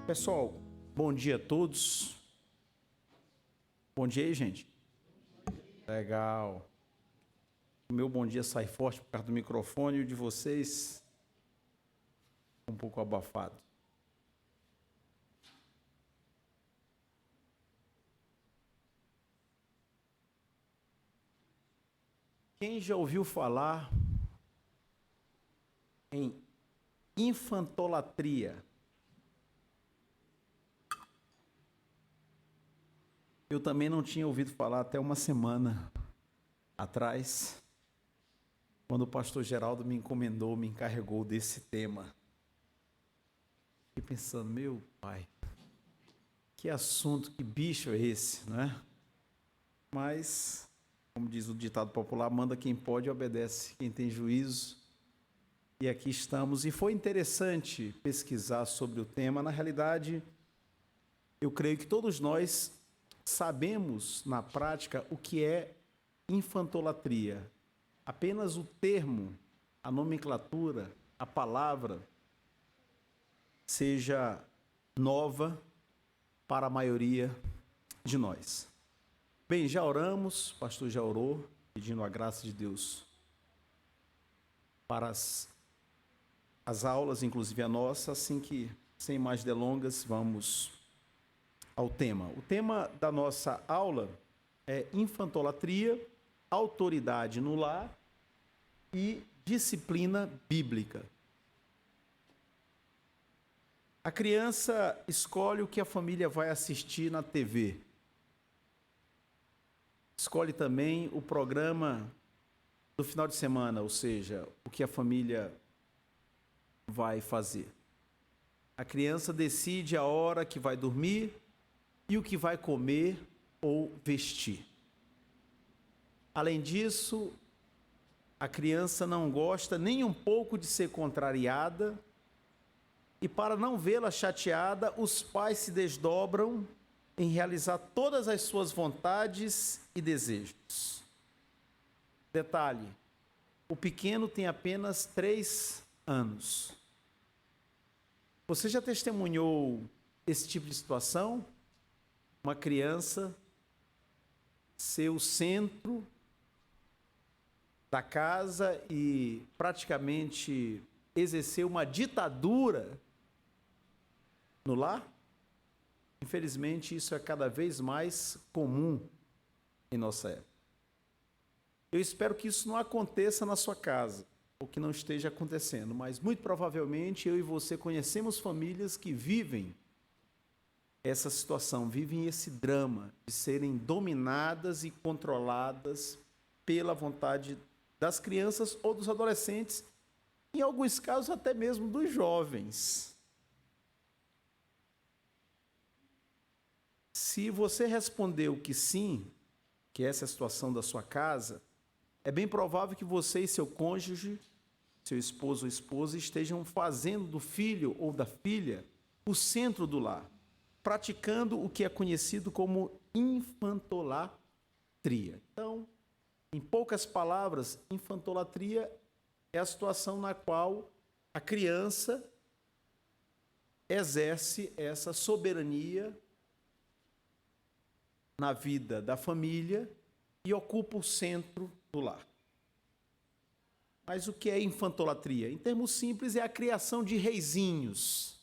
Pessoal, bom dia a todos. Bom dia aí, gente. Legal. O meu bom dia sai forte por causa do microfone e o de vocês um pouco abafado. Quem já ouviu falar em infantolatria? Eu também não tinha ouvido falar até uma semana atrás, quando o pastor Geraldo me encomendou, me encarregou desse tema. Fiquei pensando, meu pai, que assunto, que bicho é esse, não é? Mas, como diz o ditado popular, manda quem pode e obedece quem tem juízo. E aqui estamos. E foi interessante pesquisar sobre o tema. Na realidade, eu creio que todos nós sabemos, na prática, o que é infantolatria. Apenas o termo, a nomenclatura, a palavra, seja nova para a maioria de nós. Bem, já oramos, o pastor já orou, pedindo a graça de Deus para as aulas, inclusive a nossa, assim que, sem mais delongas, vamos ao tema. O tema da nossa aula é infantolatria, autoridade no lar e disciplina bíblica. A criança escolhe o que a família vai assistir na TV. Escolhe também o programa do final de semana, ou seja, o que a família vai fazer. A criança decide a hora que vai dormir e o que vai comer ou vestir. Além disso, a criança não gosta nem um pouco de ser contrariada e, para não vê-la chateada, os pais se desdobram em realizar todas as suas vontades e desejos. Detalhe, o pequeno tem apenas 3 anos. Você já testemunhou esse tipo de situação? Uma criança ser o centro da casa e praticamente exercer uma ditadura no lar? Infelizmente, isso é cada vez mais comum em nossa época. Eu espero que isso não aconteça na sua casa, ou que não esteja acontecendo, mas muito provavelmente eu e você conhecemos famílias que vivem essa situação, vivem esse drama de serem dominadas e controladas pela vontade das crianças ou dos adolescentes, em alguns casos até mesmo dos jovens. Se você respondeu que sim, que essa é a situação da sua casa, é bem provável que você e seu cônjuge, seu esposo ou esposa, estejam fazendo do filho ou da filha o centro do lar, praticando o que é conhecido como infantolatria. Então, em poucas palavras, infantolatria é a situação na qual a criança exerce essa soberania na vida da família e ocupa o centro do lar. Mas o que é infantolatria? Em termos simples, é a criação de reizinhos.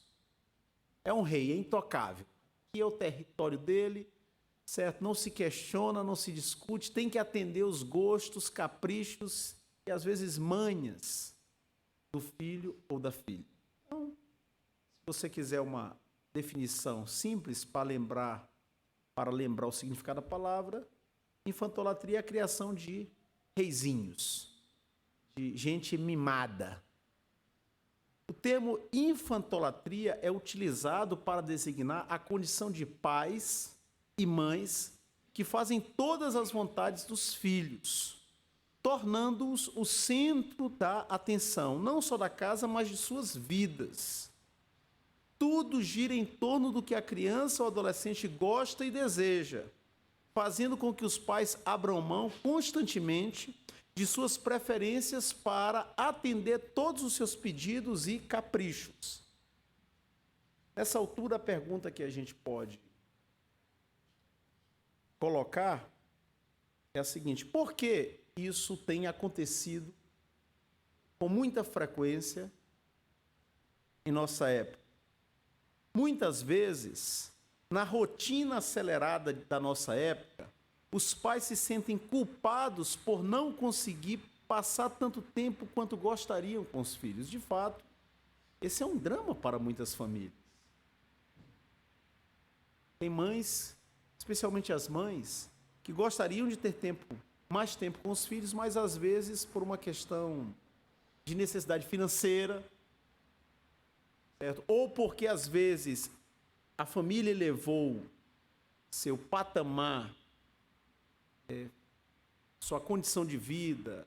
É um rei, é intocável. Aqui é o território dele, certo? Não se questiona, não se discute, tem que atender os gostos, caprichos e às vezes manhas do filho ou da filha. Então, se você quiser uma definição simples para lembrar o significado da palavra, infantolatria é a criação de reizinhos, de gente mimada. O termo infantolatria é utilizado para designar a condição de pais e mães que fazem todas as vontades dos filhos, tornando-os o centro da atenção, não só da casa, mas de suas vidas. Tudo gira em torno do que a criança ou adolescente gosta e deseja, fazendo com que os pais abram mão constantemente de suas preferências para atender todos os seus pedidos e caprichos. Nessa altura, a pergunta que a gente pode colocar é a seguinte: por que isso tem acontecido com muita frequência em nossa época? Muitas vezes, na rotina acelerada da nossa época, os pais se sentem culpados por não conseguir passar tanto tempo quanto gostariam com os filhos. De fato, esse é um drama para muitas famílias. Tem mães, especialmente as mães, que gostariam de ter mais tempo com os filhos, mas às vezes por uma questão de necessidade financeira, certo? Ou porque às vezes a família elevou seu patamar, sua condição de vida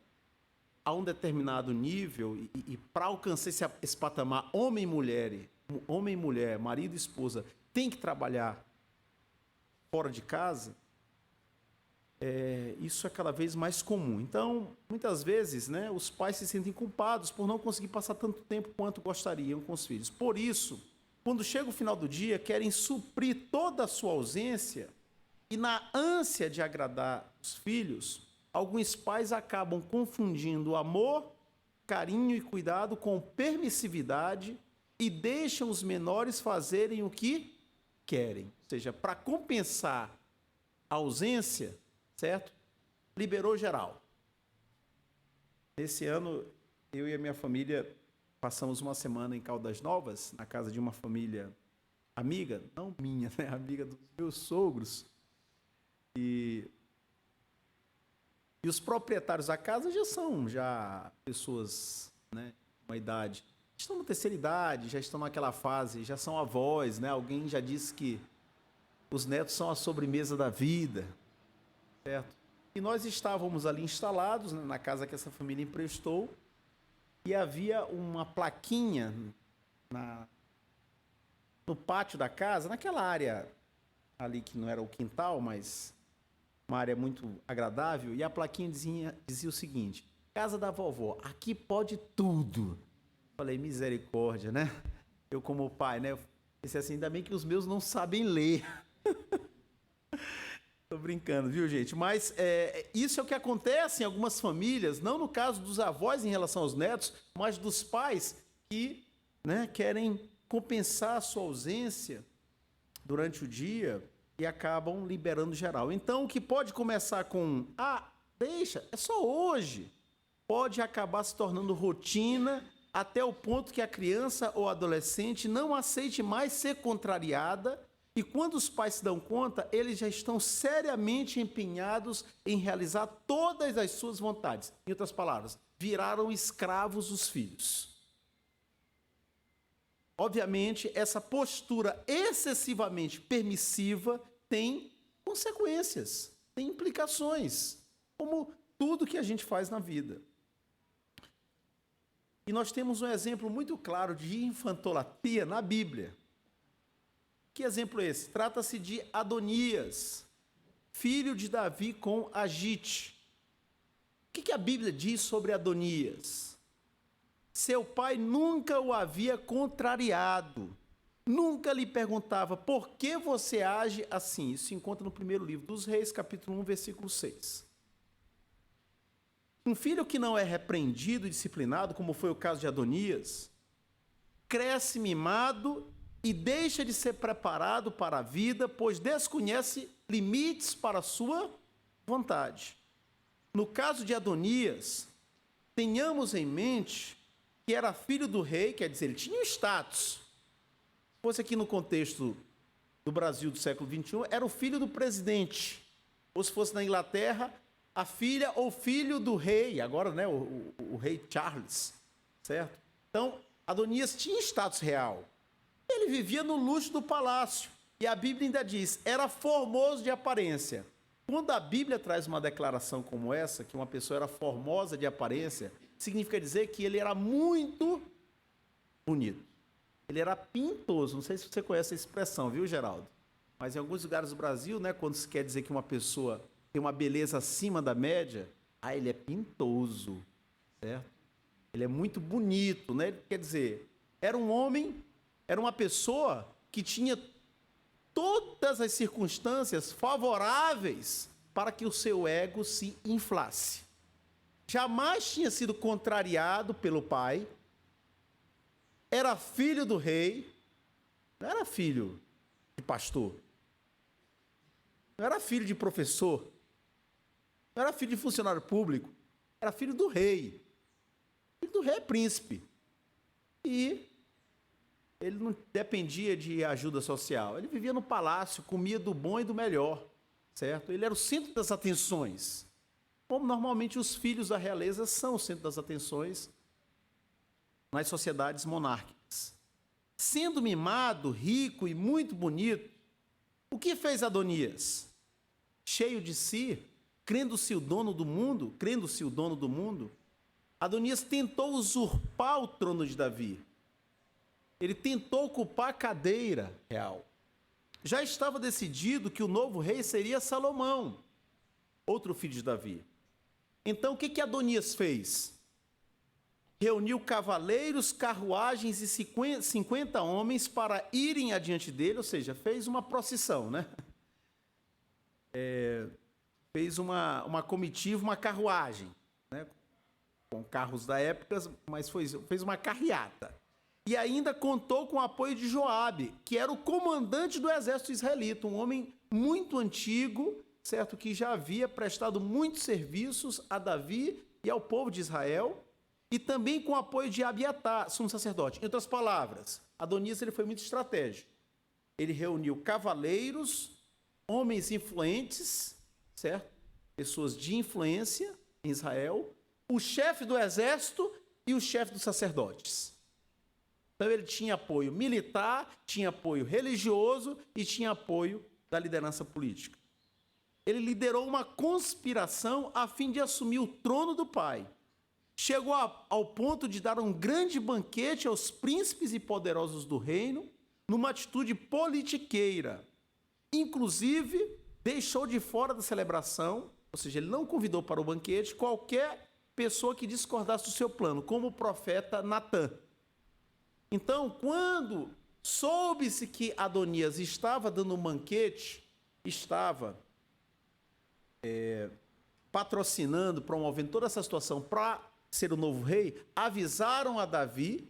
a um determinado nível e para alcançar esse patamar, homem e mulher, marido e esposa, tem que trabalhar fora de casa. Isso é cada vez mais comum. Então, muitas vezes, né, os pais se sentem culpados por não conseguir passar tanto tempo quanto gostariam com os filhos. Por isso, quando chega o final do dia, querem suprir toda a sua ausência e, na ânsia de agradar os filhos, alguns pais acabam confundindo amor, carinho e cuidado com permissividade e deixam os menores fazerem o que querem. Ou seja, para compensar a ausência, certo? Liberou geral. Esse ano, eu e a minha família passamos uma semana em Caldas Novas, na casa de uma família amiga, não minha, né? Amiga dos meus sogros. E os proprietários da casa já são pessoas, né, com uma idade, estão na terceira idade, já estão naquela fase, já são avós, né? Alguém já disse que os netos são a sobremesa da vida, certo? E nós estávamos ali instalados, né, na casa que essa família emprestou, e havia uma plaquinha no pátio da casa, naquela área ali que não era o quintal, mas uma área muito agradável, e a plaquinha dizia o seguinte: casa da vovó, aqui pode tudo. Falei, misericórdia, né? Eu como pai, né? Eu pensei assim, ainda bem que os meus não sabem ler. Tô brincando, viu, gente? Mas isso é o que acontece em algumas famílias, não no caso dos avós em relação aos netos, mas dos pais que, né, querem compensar a sua ausência durante o dia e acabam liberando geral. Então, o que pode começar com, deixa, é só hoje, pode acabar se tornando rotina até o ponto que a criança ou adolescente não aceite mais ser contrariada. E quando os pais se dão conta, eles já estão seriamente empenhados em realizar todas as suas vontades. Em outras palavras, viraram escravos dos filhos. Obviamente, essa postura excessivamente permissiva tem consequências, tem implicações, como tudo que a gente faz na vida. E nós temos um exemplo muito claro de infantolatria na Bíblia. Que exemplo é esse? Trata-se de Adonias, filho de Davi com Agite. O que a Bíblia diz sobre Adonias? Seu pai nunca o havia contrariado, nunca lhe perguntava por que você age assim. Isso se encontra no primeiro livro dos Reis, capítulo 1, versículo 6. Um filho que não é repreendido e disciplinado, como foi o caso de Adonias, cresce mimado e deixa de ser preparado para a vida, pois desconhece limites para a sua vontade. No caso de Adonias, tenhamos em mente que era filho do rei, quer dizer, ele tinha um status. Se fosse aqui no contexto do Brasil do século XXI, era o filho do presidente. Ou se fosse na Inglaterra, a filha ou filho do rei, agora, né, o rei Charles, certo? Então, Adonias tinha status real. Ele vivia no luxo do palácio. E a Bíblia ainda diz, era formoso de aparência. Quando a Bíblia traz uma declaração como essa, que uma pessoa era formosa de aparência, significa dizer que ele era muito bonito. Ele era pintoso. Não sei se você conhece a expressão, viu, Geraldo? Mas em alguns lugares do Brasil, né, quando se quer dizer que uma pessoa tem uma beleza acima da média, ele é pintoso, certo? Ele é muito bonito, né? Quer dizer, era um homem, era uma pessoa que tinha todas as circunstâncias favoráveis para que o seu ego se inflasse. Jamais tinha sido contrariado pelo pai, era filho do rei, não era filho de pastor, não era filho de professor, não era filho de funcionário público, era filho do rei. Filho do rei é príncipe. E ele não dependia de ajuda social. Ele vivia no palácio, comia do bom e do melhor, certo? Ele era o centro das atenções. Como normalmente os filhos da realeza são o centro das atenções nas sociedades monárquicas. Sendo mimado, rico e muito bonito, o que fez Adonias? Cheio de si, crendo-se o dono do mundo, Adonias tentou usurpar o trono de Davi. Ele tentou ocupar a cadeira real. Já estava decidido que o novo rei seria Salomão, outro filho de Davi. Então, o que Adonias fez? Reuniu cavaleiros, carruagens e 50 homens para irem adiante dele, ou seja, fez uma procissão, né? Fez uma comitiva, uma carruagem, né? Com carros da época, mas fez uma carreata. E ainda contou com o apoio de Joabe, que era o comandante do exército israelita, um homem muito antigo, certo, que já havia prestado muitos serviços a Davi e ao povo de Israel, e também com o apoio de Abiatar, sumo sacerdote. Em outras palavras, Adonias ele foi muito estratégico. Ele reuniu cavaleiros, homens influentes, certo? Pessoas de influência em Israel, o chefe do exército e o chefe dos sacerdotes. Então ele tinha apoio militar, tinha apoio religioso e tinha apoio da liderança política. Ele liderou uma conspiração a fim de assumir o trono do pai. Chegou ao ponto de dar um grande banquete aos príncipes e poderosos do reino, numa atitude politiqueira. Inclusive, deixou de fora da celebração, ou seja, ele não convidou para o banquete qualquer pessoa que discordasse do seu plano, como o profeta Natã. Então, quando soube-se que Adonias estava dando um banquete, estava patrocinando, promovendo toda essa situação para ser o novo rei, avisaram a Davi,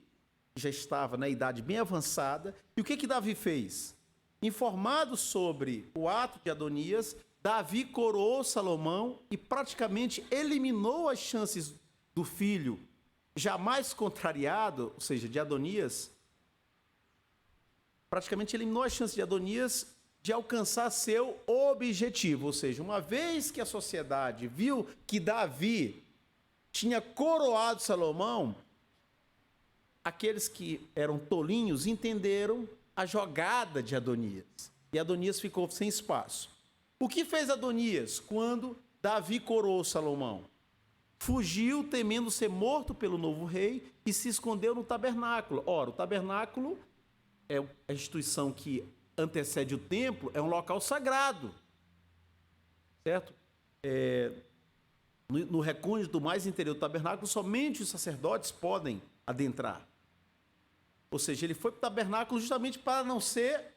que já estava na idade bem avançada, e o que Davi fez? Informado sobre o ato de Adonias, Davi coroou Salomão e praticamente eliminou as chances do filho jamais contrariado, ou seja, de Adonias, praticamente eliminou as chances de Adonias de alcançar seu objetivo, ou seja, uma vez que a sociedade viu que Davi tinha coroado Salomão, aqueles que eram tolinhos entenderam a jogada de Adonias, e Adonias ficou sem espaço. O que fez Adonias quando Davi coroou Salomão? Fugiu temendo ser morto pelo novo rei e se escondeu no tabernáculo. Ora, o tabernáculo é a instituição que antecede o templo, é um local sagrado, certo? No recôndito mais interior do tabernáculo, somente os sacerdotes podem adentrar. Ou seja, ele foi para o tabernáculo justamente para não ser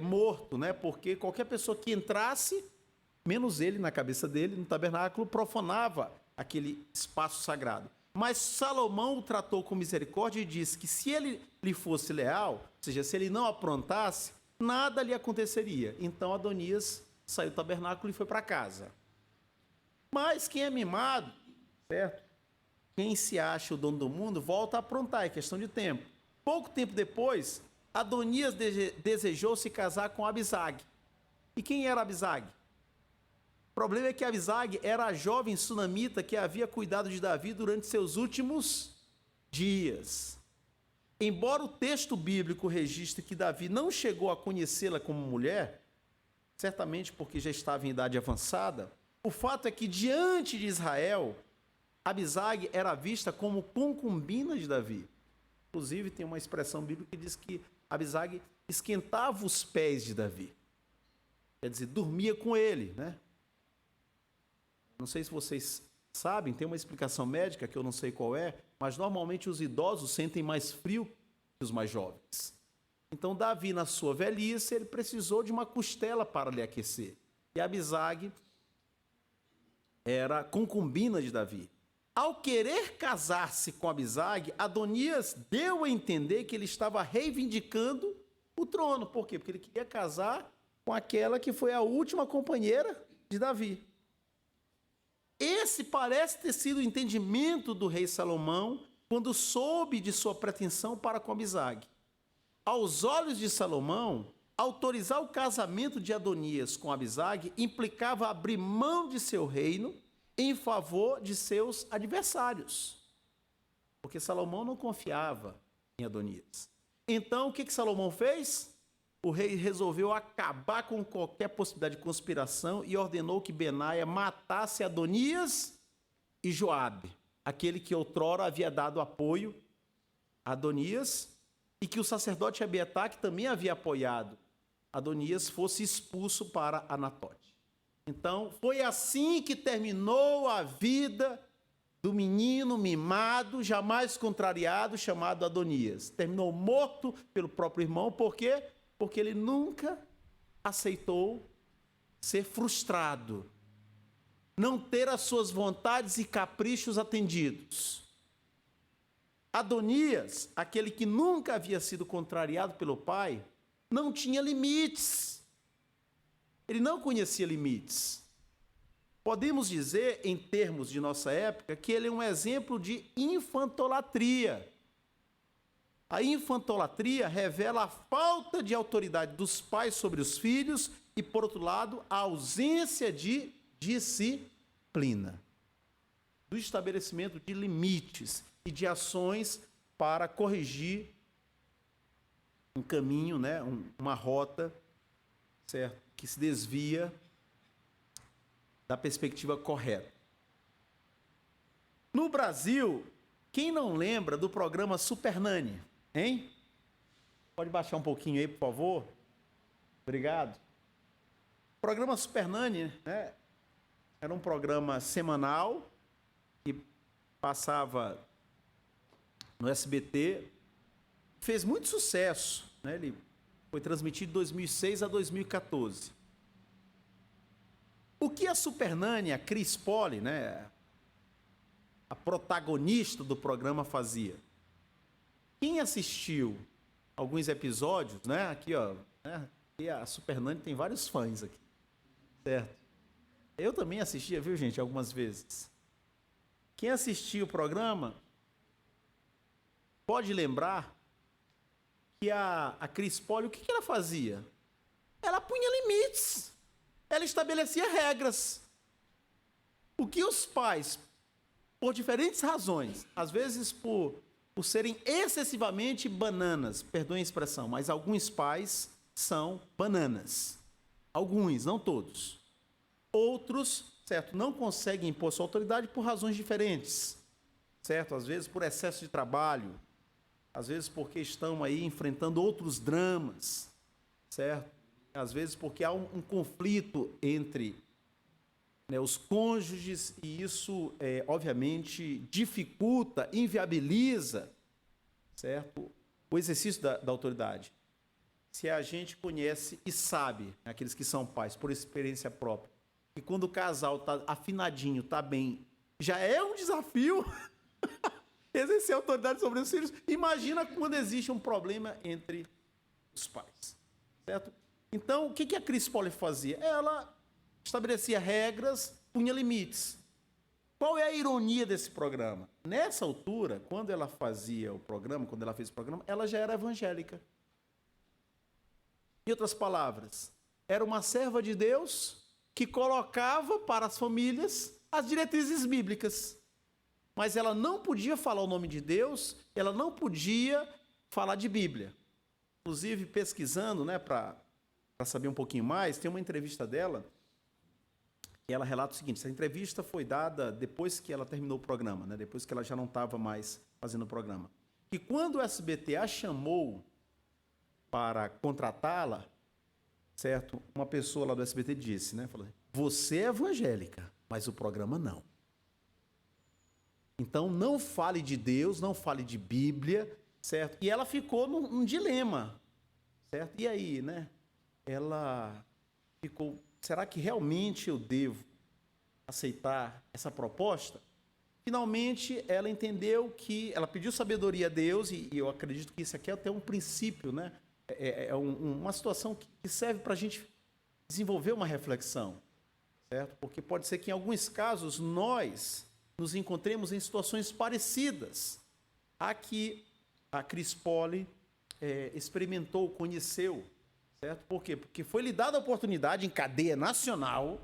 morto, né? Porque qualquer pessoa que entrasse, menos ele, na cabeça dele, no tabernáculo, profanava aquele espaço sagrado. Mas Salomão o tratou com misericórdia e disse que se ele lhe fosse leal, ou seja, se ele não aprontasse, nada lhe aconteceria. Então Adonias saiu do tabernáculo e foi para casa. Mas quem é mimado, certo? Quem se acha o dono do mundo, volta a aprontar, é questão de tempo. Pouco tempo depois, Adonias desejou se casar com Abisag. E quem era Abisag? O problema é que Abisag era a jovem sunamita que havia cuidado de Davi durante seus últimos dias. Embora o texto bíblico registre que Davi não chegou a conhecê-la como mulher, certamente porque já estava em idade avançada, o fato é que diante de Israel, Abisag era vista como concubina de Davi. Inclusive, tem uma expressão bíblica que diz que Abisag esquentava os pés de Davi. Quer dizer, dormia com ele, né? Não sei se vocês sabem, tem uma explicação médica que eu não sei qual é, mas normalmente os idosos sentem mais frio que os mais jovens. Então, Davi, na sua velhice, ele precisou de uma costela para lhe aquecer. E Abisag era concubina de Davi. Ao querer casar-se com Abisag, Adonias deu a entender que ele estava reivindicando o trono. Por quê? Porque ele queria casar com aquela que foi a última companheira de Davi. Esse parece ter sido o entendimento do rei Salomão quando soube de sua pretensão para com Abisag. Aos olhos de Salomão, autorizar o casamento de Adonias com Abisag implicava abrir mão de seu reino em favor de seus adversários. Porque Salomão não confiava em Adonias. Então, o que Salomão fez? O rei resolveu acabar com qualquer possibilidade de conspiração e ordenou que Benaia matasse Adonias e Joabe, aquele que outrora havia dado apoio a Adonias, e que o sacerdote Abiatar, que também havia apoiado Adonias, fosse expulso para Anatote. Então, foi assim que terminou a vida do menino mimado, jamais contrariado, chamado Adonias. Terminou morto pelo próprio irmão, por quê? Porque ele nunca aceitou ser frustrado, não ter as suas vontades e caprichos atendidos. Adonias, aquele que nunca havia sido contrariado pelo pai, não tinha limites. Ele não conhecia limites. Podemos dizer, em termos de nossa época, que ele é um exemplo de infantolatria. A infantolatria revela a falta de autoridade dos pais sobre os filhos e, por outro lado, a ausência de disciplina, do estabelecimento de limites e de ações para corrigir um caminho, né, uma rota, certo, que se desvia da perspectiva correta. No Brasil, quem não lembra do programa Super Nani, hein? Pode baixar um pouquinho aí, por favor? Obrigado. O programa Super Nani, né, era um programa semanal que passava no SBT, fez muito sucesso, né? Ele foi transmitido de 2006 a 2014. O que a Super Nani, a Cris Poli, né, a protagonista do programa, fazia? Quem assistiu alguns episódios, né, aqui, ó, né, e a Super Nani tem vários fãs aqui, certo? Eu também assistia, viu, gente, algumas vezes. Quem assistiu o programa pode lembrar que a Cris Poli, o que ela fazia? Ela punha limites, ela estabelecia regras. O que os pais, por diferentes razões, às vezes por serem excessivamente bananas, perdoem a expressão, mas alguns pais são bananas. Alguns, não todos. Outros, certo, não conseguem impor sua autoridade por razões diferentes, certo? Às vezes por excesso de trabalho, às vezes porque estão aí enfrentando outros dramas, certo? Às vezes porque há um conflito entre, né, os cônjuges e isso, obviamente, dificulta, inviabiliza, certo, o exercício da autoridade. Se a gente conhece e sabe, aqueles que são pais, por experiência própria, que quando o casal está afinadinho, está bem, já é um desafio exercer autoridade sobre os filhos. Imagina quando existe um problema entre os pais, certo? Então, o que a Cris Poli fazia? Ela estabelecia regras, punha limites. Qual é a ironia desse programa? Nessa altura, quando ela fazia o programa, quando ela fez o programa, ela já era evangélica. Em outras palavras, era uma serva de Deus que colocava para as famílias as diretrizes bíblicas. Mas ela não podia falar o nome de Deus, ela não podia falar de Bíblia. Inclusive, pesquisando, né, para saber um pouquinho mais, tem uma entrevista dela, que ela relata o seguinte: essa entrevista foi dada depois que ela terminou o programa, né, depois que ela já não estava mais fazendo o programa. Que quando o SBT a chamou para contratá-la, certo? Uma pessoa lá do SBT disse, né, falou: você é evangélica, mas o programa não. Então, não fale de Deus, não fale de Bíblia, certo? E ela ficou num dilema. certo? E aí, né? Ela ficou, será que realmente eu devo aceitar essa proposta? Finalmente, ela entendeu que ela pediu sabedoria a Deus, e eu acredito que isso aqui é até um princípio, né? Uma situação que serve para a gente desenvolver uma reflexão, certo? Porque pode ser que em alguns casos nós nos encontremos em situações parecidas a que a Cris Poli experimentou, conheceu, certo? Por quê? Porque foi lhe dada a oportunidade em cadeia nacional,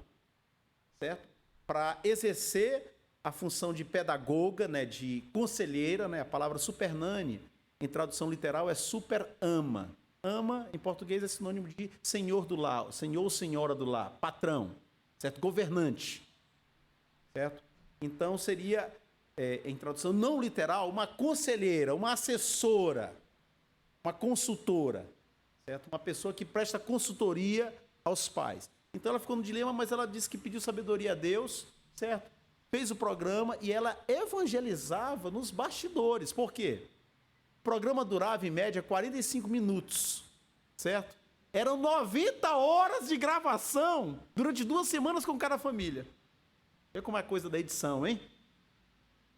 certo? Para exercer a função de pedagoga, né, de conselheira, né, a palavra supernane, em tradução literal, é super-ama. Ama, em português, é sinônimo de senhor do lar, senhor ou senhora do lar, patrão, certo? Governante, certo? Então, seria, em tradução não literal, uma conselheira, uma assessora, uma consultora, certo? Uma pessoa que presta consultoria aos pais. Então, ela ficou no dilema, mas ela disse que pediu sabedoria a Deus, certo? Fez o programa e ela evangelizava nos bastidores. Por quê? O programa durava, em média, 45 minutos, certo? Eram 90 horas de gravação durante 2 semanas com cada família. Vê como é coisa da edição, hein?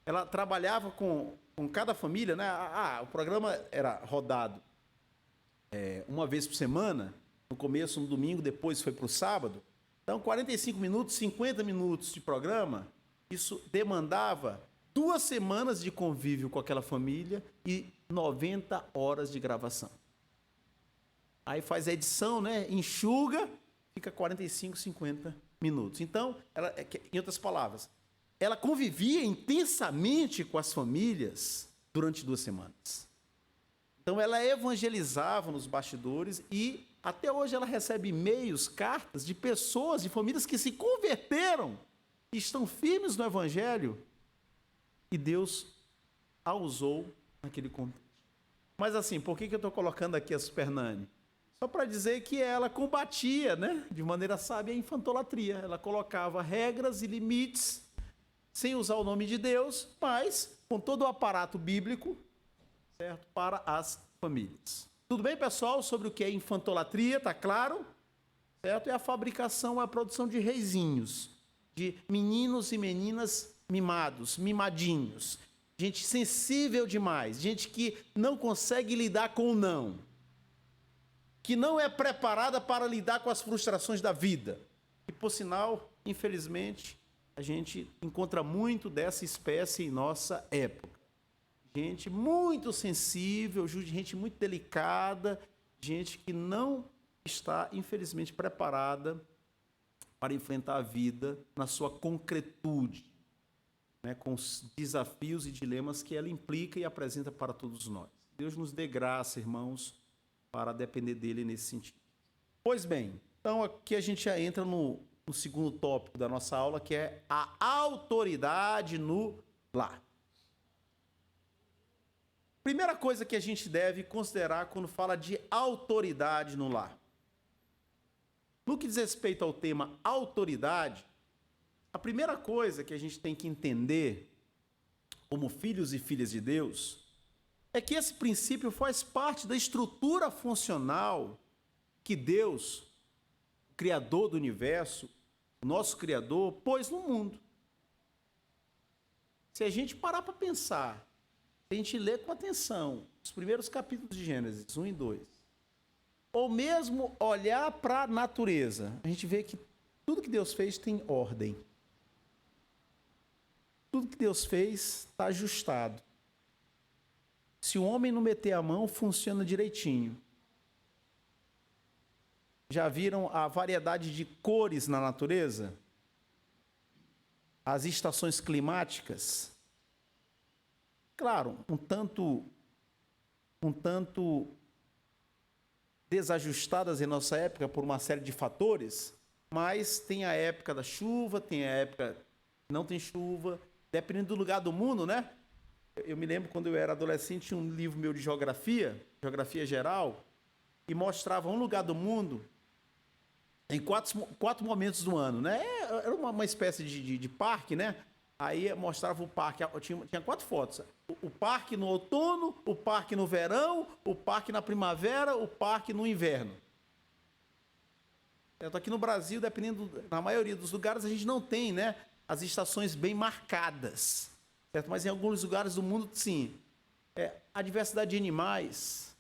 Ela trabalhava com cada família, né? O programa era rodado uma vez por semana, no começo, no domingo, depois foi para o sábado. Então, 45 minutos, 50 minutos de programa, isso demandava 2 semanas de convívio com aquela família e 90 horas de gravação. Aí faz a edição, né? Enxuga, fica 45, 50 minutos. Então, em outras palavras, ela convivia intensamente com as famílias durante 2 semanas. Então, ela evangelizava nos bastidores e até hoje ela recebe e-mails, cartas de pessoas, de famílias que se converteram, e estão firmes no Evangelho, e Deus a usou naquele contexto. Mas assim, por que eu estou colocando aqui a Supernane? Só para dizer que ela combatia, né, de maneira sábia, a infantolatria. Ela colocava regras e limites, sem usar o nome de Deus, mas com todo o aparato bíblico, certo, para as famílias. Tudo bem, pessoal, sobre o que é infantolatria, tá claro? Certo? É a fabricação, a produção de reizinhos, de meninos e meninas mimados, mimadinhos, gente sensível demais, gente que não consegue lidar com o não, que não é preparada para lidar com as frustrações da vida. E, por sinal, infelizmente, a gente encontra muito dessa espécie em nossa época. Gente muito sensível, gente muito delicada, gente que não está, infelizmente, preparada para enfrentar a vida na sua concretude, né, com os desafios e dilemas que ela implica e apresenta para todos nós. Deus nos dê graça, irmãos, para depender dele nesse sentido. Pois bem, então aqui a gente já entra no segundo tópico da nossa aula, que é a autoridade no lar. Primeira coisa que a gente deve considerar quando fala de autoridade no lar. No que diz respeito ao tema autoridade, a primeira coisa que a gente tem que entender, como filhos e filhas de Deus, é que esse princípio faz parte da estrutura funcional que Deus, o Criador do universo, nosso Criador, pôs no mundo. Se a gente parar para pensar, se a gente ler com atenção os primeiros capítulos de Gênesis 1 e 2, ou mesmo olhar para a natureza, a gente vê que tudo que Deus fez tem ordem. Tudo que Deus fez está ajustado. Se o homem não meter a mão, funciona direitinho. Já viram a variedade de cores na natureza? As estações climáticas? Claro, um tanto desajustadas em nossa época por uma série de fatores, mas tem a época da chuva, tem a época que não tem chuva, dependendo do lugar do mundo, né? Eu me lembro quando eu era adolescente, tinha um livro meu de geografia geral, e mostrava um lugar do mundo em quatro momentos do ano, né? Era uma espécie de parque, né? Aí mostrava o parque, tinha 4 fotos. O parque no outono, o parque no verão, o parque na primavera, o parque no inverno. Aqui no Brasil, dependendo, na maioria dos lugares, a gente não tem, né, as estações bem marcadas, certo? Mas em alguns lugares do mundo, sim. A diversidade de animais,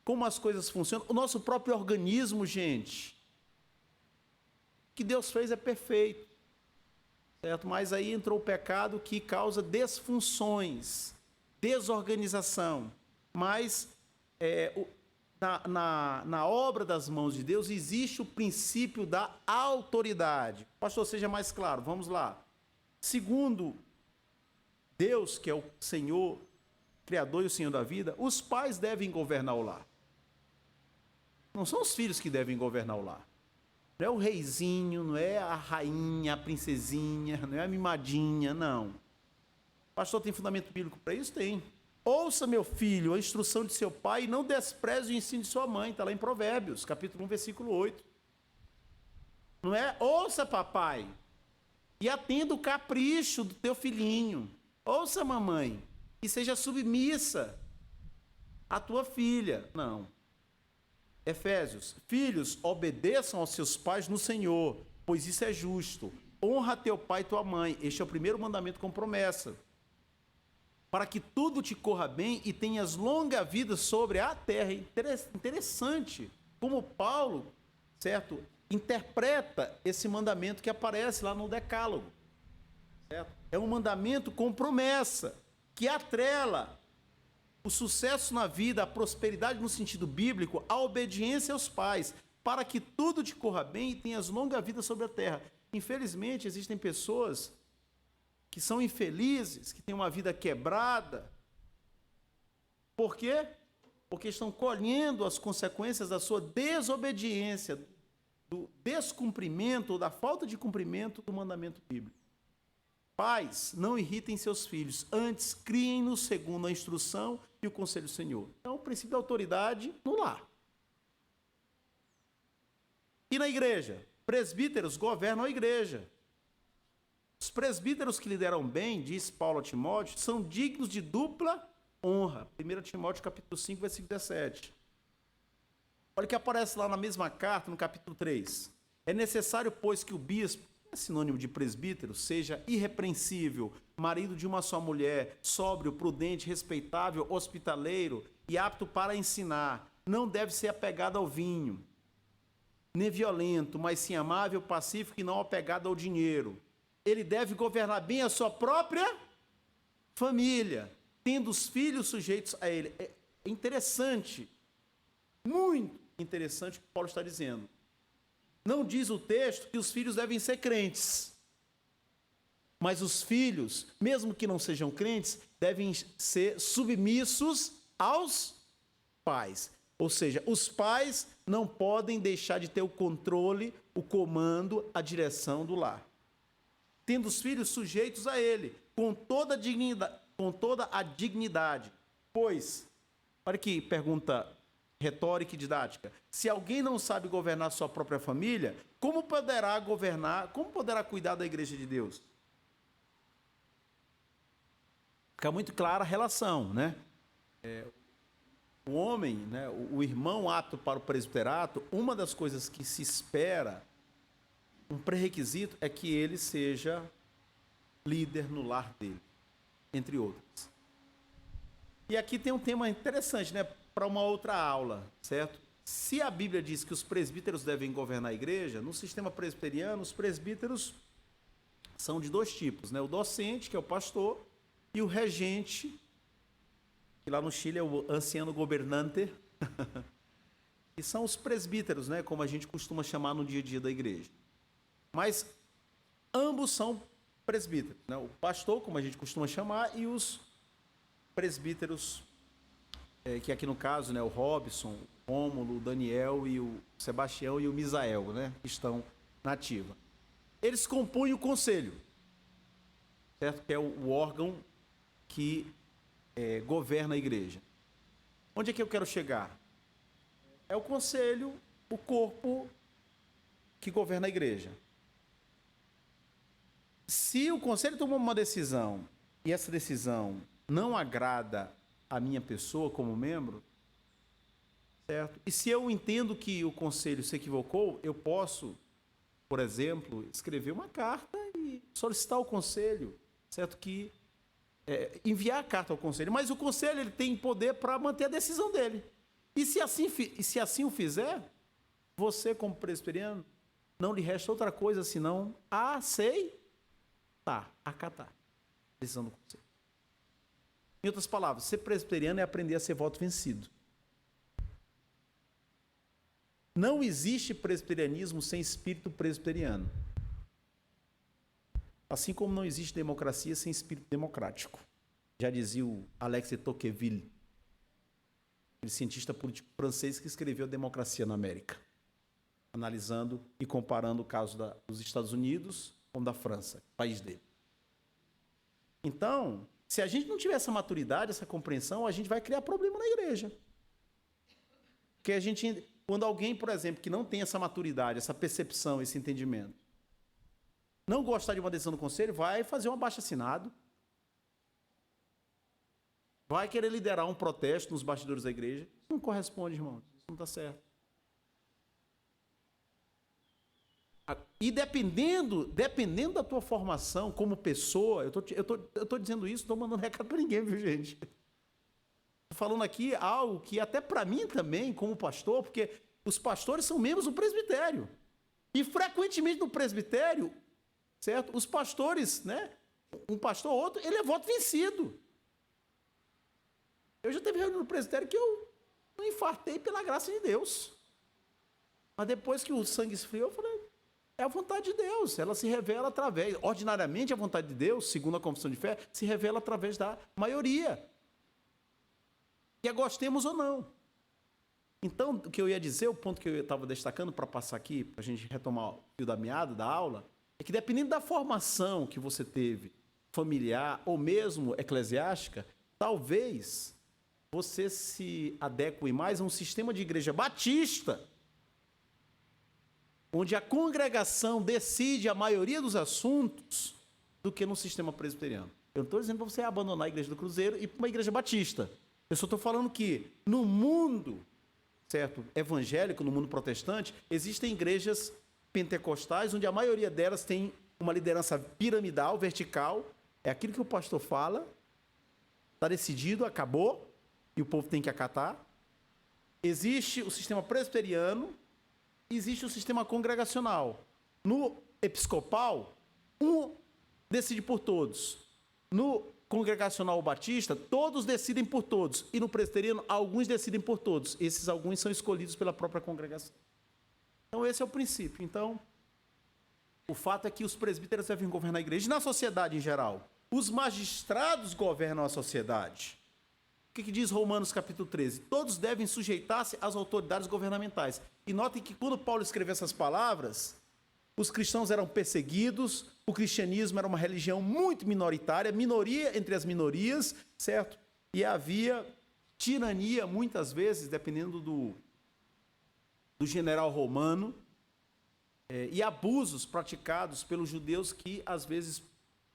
como as coisas funcionam, o nosso próprio organismo, gente, o que Deus fez é perfeito, certo? Mas aí entrou o pecado que causa desfunções, desorganização. Mas na obra das mãos de Deus existe o princípio da autoridade. Pastor, seja mais claro, vamos lá. Segundo Deus, que é o Senhor, Criador e o Senhor da vida, os pais devem governar o lar. Não são os filhos que devem governar o lar. Não é o reizinho, não é a rainha, a princesinha, não é a mimadinha, não. Pastor, tem fundamento bíblico para isso? Tem. Ouça, meu filho, a instrução de seu pai e não despreze o ensino de sua mãe. Está lá em Provérbios, capítulo 1, versículo 8. Não é? Ouça, papai, e atenda o capricho do teu filhinho. Ouça, mamãe, e seja submissa à tua filha. Não. Efésios, filhos, obedeçam aos seus pais no Senhor, pois isso é justo. Honra teu pai e tua mãe. Este é o primeiro mandamento com promessa. Para que tudo te corra bem e tenhas longa vida sobre a terra. Interessante como Paulo, certo, interpreta esse mandamento que aparece lá no Decálogo. Certo? É um mandamento com promessa, que atrela o sucesso na vida, a prosperidade no sentido bíblico, a obediência aos pais, para que tudo te corra bem e tenhas longa vida sobre a terra. Infelizmente, existem pessoas que são infelizes, que têm uma vida quebrada. Por quê? Porque estão colhendo as consequências da sua desobediência, do descumprimento ou da falta de cumprimento do mandamento bíblico. Pais, não irritem seus filhos, antes criem-nos segundo a instrução e o conselho do Senhor. Então, o princípio da autoridade no lar. E na igreja? Presbíteros governam a igreja. Os presbíteros que lideram bem, diz Paulo a Timóteo, são dignos de dupla honra. 1 Timóteo capítulo 5, versículo 17. Olha o que aparece lá na mesma carta, no capítulo 3. É necessário, pois, que o bispo, é sinônimo de presbítero, seja irrepreensível, marido de uma só mulher, sóbrio, prudente, respeitável, hospitaleiro e apto para ensinar. Não deve ser apegado ao vinho, nem violento, mas sim amável, pacífico e não apegado ao dinheiro. Ele deve governar bem a sua própria família, tendo os filhos sujeitos a ele. É interessante, muito interessante o que Paulo está dizendo. Não diz o texto que os filhos devem ser crentes, mas os filhos, mesmo que não sejam crentes, devem ser submissos aos pais. Ou seja, os pais não podem deixar de ter o controle, o comando, a direção do lar. Tendo os filhos sujeitos a ele, com toda a dignidade. Pois, olha que pergunta retórica e didática. Se alguém não sabe governar sua própria família, como poderá cuidar da igreja de Deus? Fica muito clara a relação, né? O homem, né, o irmão apto para o presbiterato, uma das coisas que se espera, um pré-requisito, é que ele seja líder no lar dele, entre outros. E aqui tem um tema interessante, né, para uma outra aula, certo? Se a Bíblia diz que os presbíteros devem governar a igreja, no sistema presbiteriano, os presbíteros são de 2 tipos, né? O docente, que é o pastor, e o regente, que lá no Chile é o anciano governante, e são os presbíteros, né, como a gente costuma chamar no dia a dia da igreja. Mas ambos são presbíteros, né? O pastor, como a gente costuma chamar, e os presbíteros, que aqui no caso, né, o Robson, o Rômulo, o Daniel e o Sebastião e o Misael, né, que estão na ativa. Eles compõem o conselho, certo? Que é o órgão que governa a igreja. Onde é que eu quero chegar? É o conselho, o corpo que governa a igreja. Se o conselho tomou uma decisão e essa decisão não agrada a minha pessoa como membro, certo? E se eu entendo que o conselho se equivocou, eu posso, por exemplo, escrever uma carta e solicitar ao conselho, certo? Que enviar a carta ao conselho, mas o conselho ele tem poder para manter a decisão dele. E se assim o fizer, você como presbiteriano, não lhe resta outra coisa senão acatar a decisão do conselho. Em outras palavras, ser presbiteriano é aprender a ser voto vencido. Não existe presbiterianismo sem espírito presbiteriano. Assim como não existe democracia sem espírito democrático. Já dizia o Alex de Tocqueville, aquele cientista político francês que escreveu Democracia na América, analisando e comparando o caso dos Estados Unidos com da França, país dele. Então, se a gente não tiver essa maturidade, essa compreensão, a gente vai criar problema na igreja. Porque quando alguém, por exemplo, que não tem essa maturidade, essa percepção, esse entendimento, não gostar de uma decisão do conselho, vai fazer um abaixo-assinado, vai querer liderar um protesto nos bastidores da igreja. Isso não corresponde, irmão. Isso não está certo. E dependendo da tua formação como pessoa, eu tô dizendo isso, não estou mandando recado para ninguém, viu, gente? Estou falando aqui algo que até para mim também, como pastor, porque os pastores são membros do presbitério. E frequentemente no presbitério, certo? Os pastores, né? Um pastor ou outro, ele é voto vencido. Eu já teve reunião no presbitério que eu não infartei pela graça de Deus. Mas depois que o sangue esfriou, eu falei, é a vontade de Deus, ela se revela através, ordinariamente a vontade de Deus, segundo a confissão de fé, se revela através da maioria. E a gostemos ou não. Então, o que eu ia dizer, o ponto que eu estava destacando para passar aqui, para a gente retomar o fio da meada da aula, é que dependendo da formação que você teve, familiar ou mesmo eclesiástica, talvez você se adeque mais a um sistema de igreja batista, onde a congregação decide a maioria dos assuntos, do que no sistema presbiteriano. Eu não estou dizendo para você abandonar a igreja do Cruzeiro e ir para uma igreja batista. Eu só estou falando que no mundo, certo, evangélico, no mundo protestante, existem igrejas pentecostais, onde a maioria delas tem uma liderança piramidal, vertical. É aquilo que o pastor fala, está decidido, acabou, e o povo tem que acatar. Existe o sistema presbiteriano, existe o sistema congregacional. No episcopal, um decide por todos. No congregacional batista, todos decidem por todos. E no presbiteriano, alguns decidem por todos. Esses alguns são escolhidos pela própria congregação. Então, esse é o princípio. Então, o fato é que os presbíteros devem governar a igreja. E na sociedade em geral, os magistrados governam a sociedade. O que diz Romanos capítulo 13? Todos devem sujeitar-se às autoridades governamentais. E notem que quando Paulo escreveu essas palavras, os cristãos eram perseguidos, o cristianismo era uma religião muito minoritária, minoria entre as minorias, certo? E havia tirania, muitas vezes, dependendo do general romano, e abusos praticados pelos judeus que, às vezes,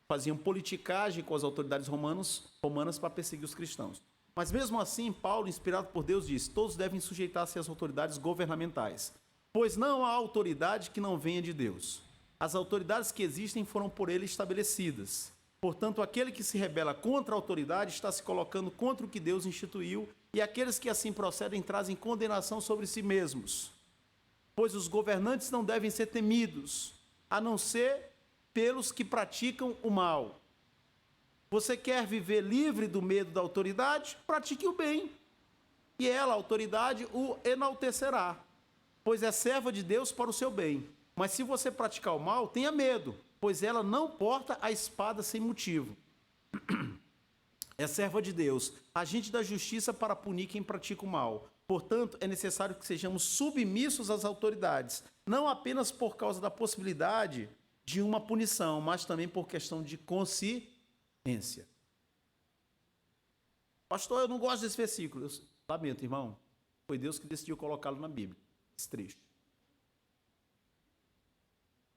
faziam politicagem com as autoridades romanas para perseguir os cristãos. Mas mesmo assim, Paulo, inspirado por Deus, diz: todos devem sujeitar-se às autoridades governamentais, pois não há autoridade que não venha de Deus. As autoridades que existem foram por ele estabelecidas. Portanto, aquele que se rebela contra a autoridade está se colocando contra o que Deus instituiu, e aqueles que assim procedem trazem condenação sobre si mesmos. Pois os governantes não devem ser temidos, a não ser pelos que praticam o mal. Você quer viver livre do medo da autoridade? Pratique o bem. E ela, a autoridade, o enaltecerá, pois é serva de Deus para o seu bem. Mas se você praticar o mal, tenha medo, pois ela não porta a espada sem motivo. É serva de Deus, agente da justiça para punir quem pratica o mal. Portanto, é necessário que sejamos submissos às autoridades, não apenas por causa da possibilidade de uma punição, mas também por questão de consciência. Pastor, eu não gosto desse versículo. Eu lamento, irmão. Foi Deus que decidiu colocá-lo na Bíblia, esse trecho.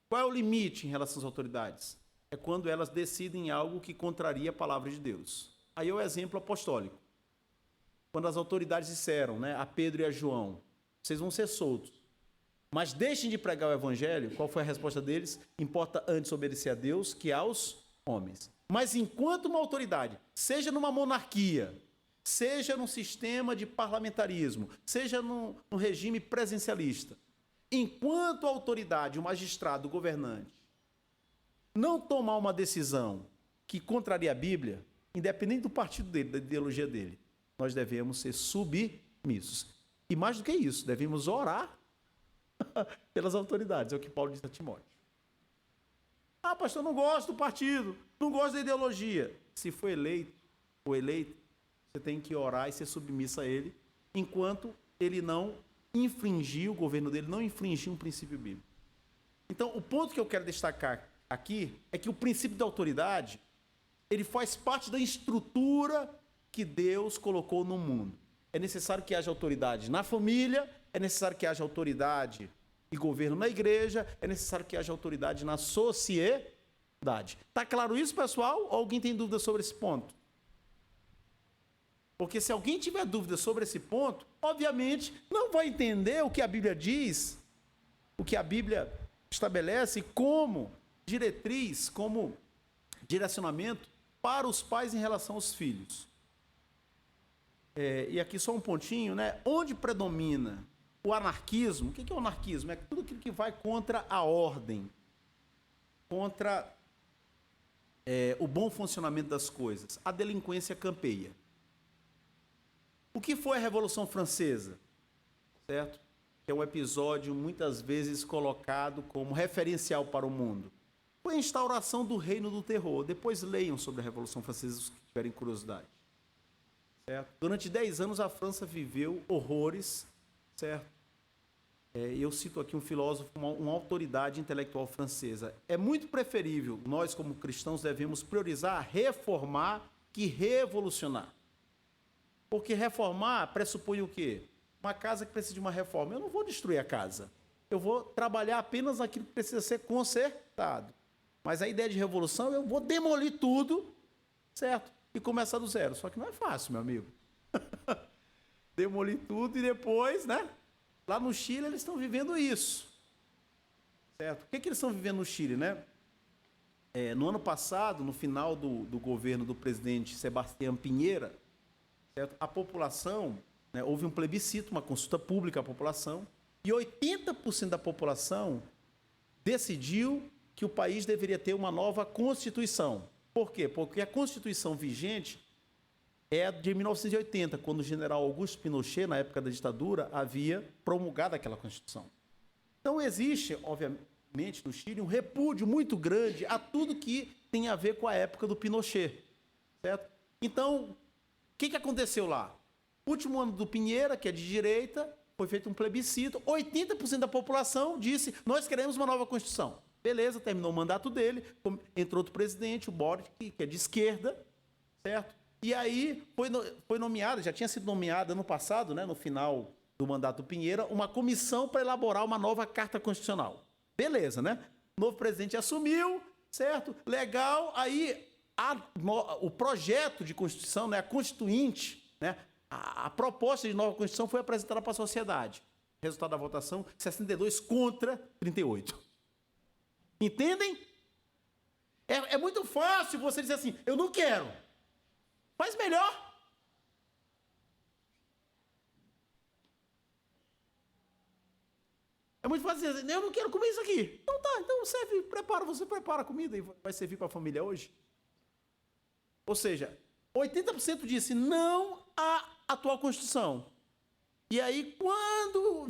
Qual é o limite em relação às autoridades? é quando elas decidem algo que contraria a palavra de Deus. Aí é o exemplo apostólico. Quando as autoridades disseram, né, a Pedro e a João, vocês vão ser soltos, mas deixem de pregar o evangelho, qual foi a resposta deles? Importa antes obedecer a Deus que aos homens. Mas enquanto uma autoridade, seja numa monarquia, seja num sistema de parlamentarismo, seja num regime presencialista, enquanto a autoridade, o magistrado, o governante, não tomar uma decisão que contraria a Bíblia, independente do partido dele, da ideologia dele, nós devemos ser submissos. E mais do que isso, devemos orar pelas autoridades, é o que Paulo diz a Timóteo. Ah, pastor, não gosto do partido, não gosto da ideologia. Se for eleito ou eleito, você tem que orar e ser submisso a ele, enquanto ele não infringir, o governo dele não infringir um princípio bíblico. Então, o ponto que eu quero destacar aqui é que o princípio da autoridade, ele faz parte da estrutura que Deus colocou no mundo. É necessário que haja autoridade na família, é necessário que haja autoridade e governo na igreja, é necessário que haja autoridade na sociedade. Está claro isso, pessoal? Ou alguém tem dúvida sobre esse ponto? Porque se alguém tiver dúvida sobre esse ponto, obviamente não vai entender o que a Bíblia diz, o que a Bíblia estabelece como diretriz, como direcionamento para os pais em relação aos filhos. E aqui só um pontinho, né? Onde predomina o anarquismo? O que é o anarquismo? É tudo aquilo que vai contra a ordem, contra o bom funcionamento das coisas. A delinquência campeia. O que foi a Revolução Francesa? Certo? Que é um episódio muitas vezes colocado como referencial para o mundo. Foi a instauração do reino do terror. Depois leiam sobre a Revolução Francesa, se tiverem curiosidade. Certo? Durante 10 anos a França viveu horrores, certo? Eu cito aqui um filósofo, uma autoridade intelectual francesa. É muito preferível, nós como cristãos devemos priorizar reformar que revolucionar. Porque reformar pressupõe o quê? Uma casa que precisa de uma reforma. Eu não vou destruir a casa. Eu vou trabalhar apenas naquilo que precisa ser consertado. Mas a ideia de revolução, eu vou demolir tudo, certo? E começar do zero. Só que não é fácil, meu amigo. Demolir tudo e depois, né? Lá no Chile eles estão vivendo isso. Certo? O que eles estão vivendo no Chile, né? No ano passado, no final do governo do presidente Sebastián Piñera, certo? A população, né, houve um plebiscito, uma consulta pública à população, e 80% da população decidiu que o país deveria ter uma nova Constituição. Por quê? Porque a Constituição vigente é de 1980, quando o general Augusto Pinochet, na época da ditadura, havia promulgado aquela Constituição. Então existe, obviamente, no Chile, um repúdio muito grande a tudo que tem a ver com a época do Pinochet. Certo? Então, o que aconteceu lá? Último ano do Piñera, que é de direita, foi feito um plebiscito, 80% da população disse, nós queremos uma nova Constituição. Beleza, terminou o mandato dele, entrou outro presidente, o Boric, que é de esquerda, certo? E aí foi nomeada, já tinha sido nomeada no passado, né, no final do mandato do Piñera, uma comissão para elaborar uma nova Carta Constitucional. Beleza, né? O novo presidente assumiu, certo? Legal, aí o projeto de Constituição, né, a Constituinte, né, a proposta de nova Constituição foi apresentada para a sociedade. Resultado da votação, 62 contra 38. Entendem? É muito fácil você dizer assim, eu não quero. Faz melhor. É muito fácil dizer, eu não quero comer isso aqui. Então tá, então você prepara a comida e vai servir para a família hoje. Ou seja, 80% disse não à atual Constituição. E aí, quando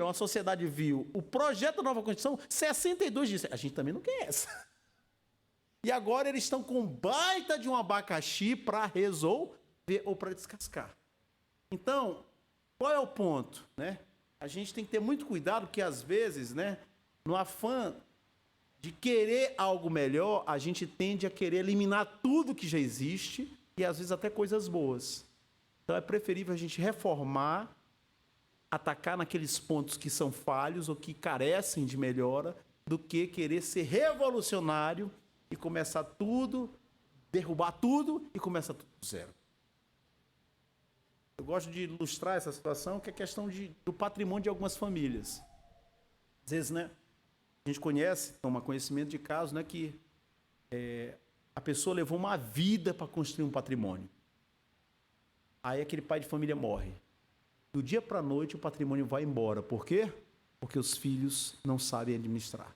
a sociedade viu o projeto da nova Constituição, 62 disse, a gente também não quer essa. E agora eles estão com baita de um abacaxi para resolver ou para descascar. Então, qual é o ponto, né? A gente tem que ter muito cuidado, porque às vezes, né, no afã de querer algo melhor, a gente tende a querer eliminar tudo que já existe e às vezes até coisas boas. Então é preferível a gente reformar, atacar naqueles pontos que são falhos ou que carecem de melhora, do que querer ser revolucionário e começar tudo, derrubar tudo e começar tudo do zero. Eu gosto de ilustrar essa situação, que é a questão do patrimônio de algumas famílias. Às vezes, né, a gente toma conhecimento de casos, né, que a pessoa levou uma vida para construir um patrimônio. Aí aquele pai de família morre. Do dia para a noite o patrimônio vai embora. Por quê? Porque os filhos não sabem administrar.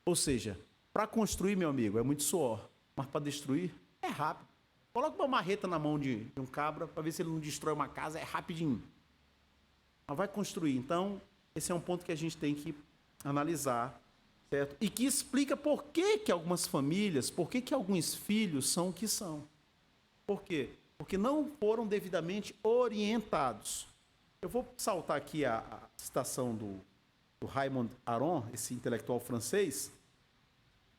Ou seja, para construir, meu amigo, é muito suor, mas para destruir é rápido. Coloca uma marreta na mão de um cabra para ver se ele não destrói uma casa, é rapidinho. Mas vai construir. Então, esse é um ponto que a gente tem que analisar, certo? E que explica por que algumas famílias, por que alguns filhos são o que são. Por quê? Porque não foram devidamente orientados. Eu vou saltar aqui a citação do Raymond Aron, esse intelectual francês,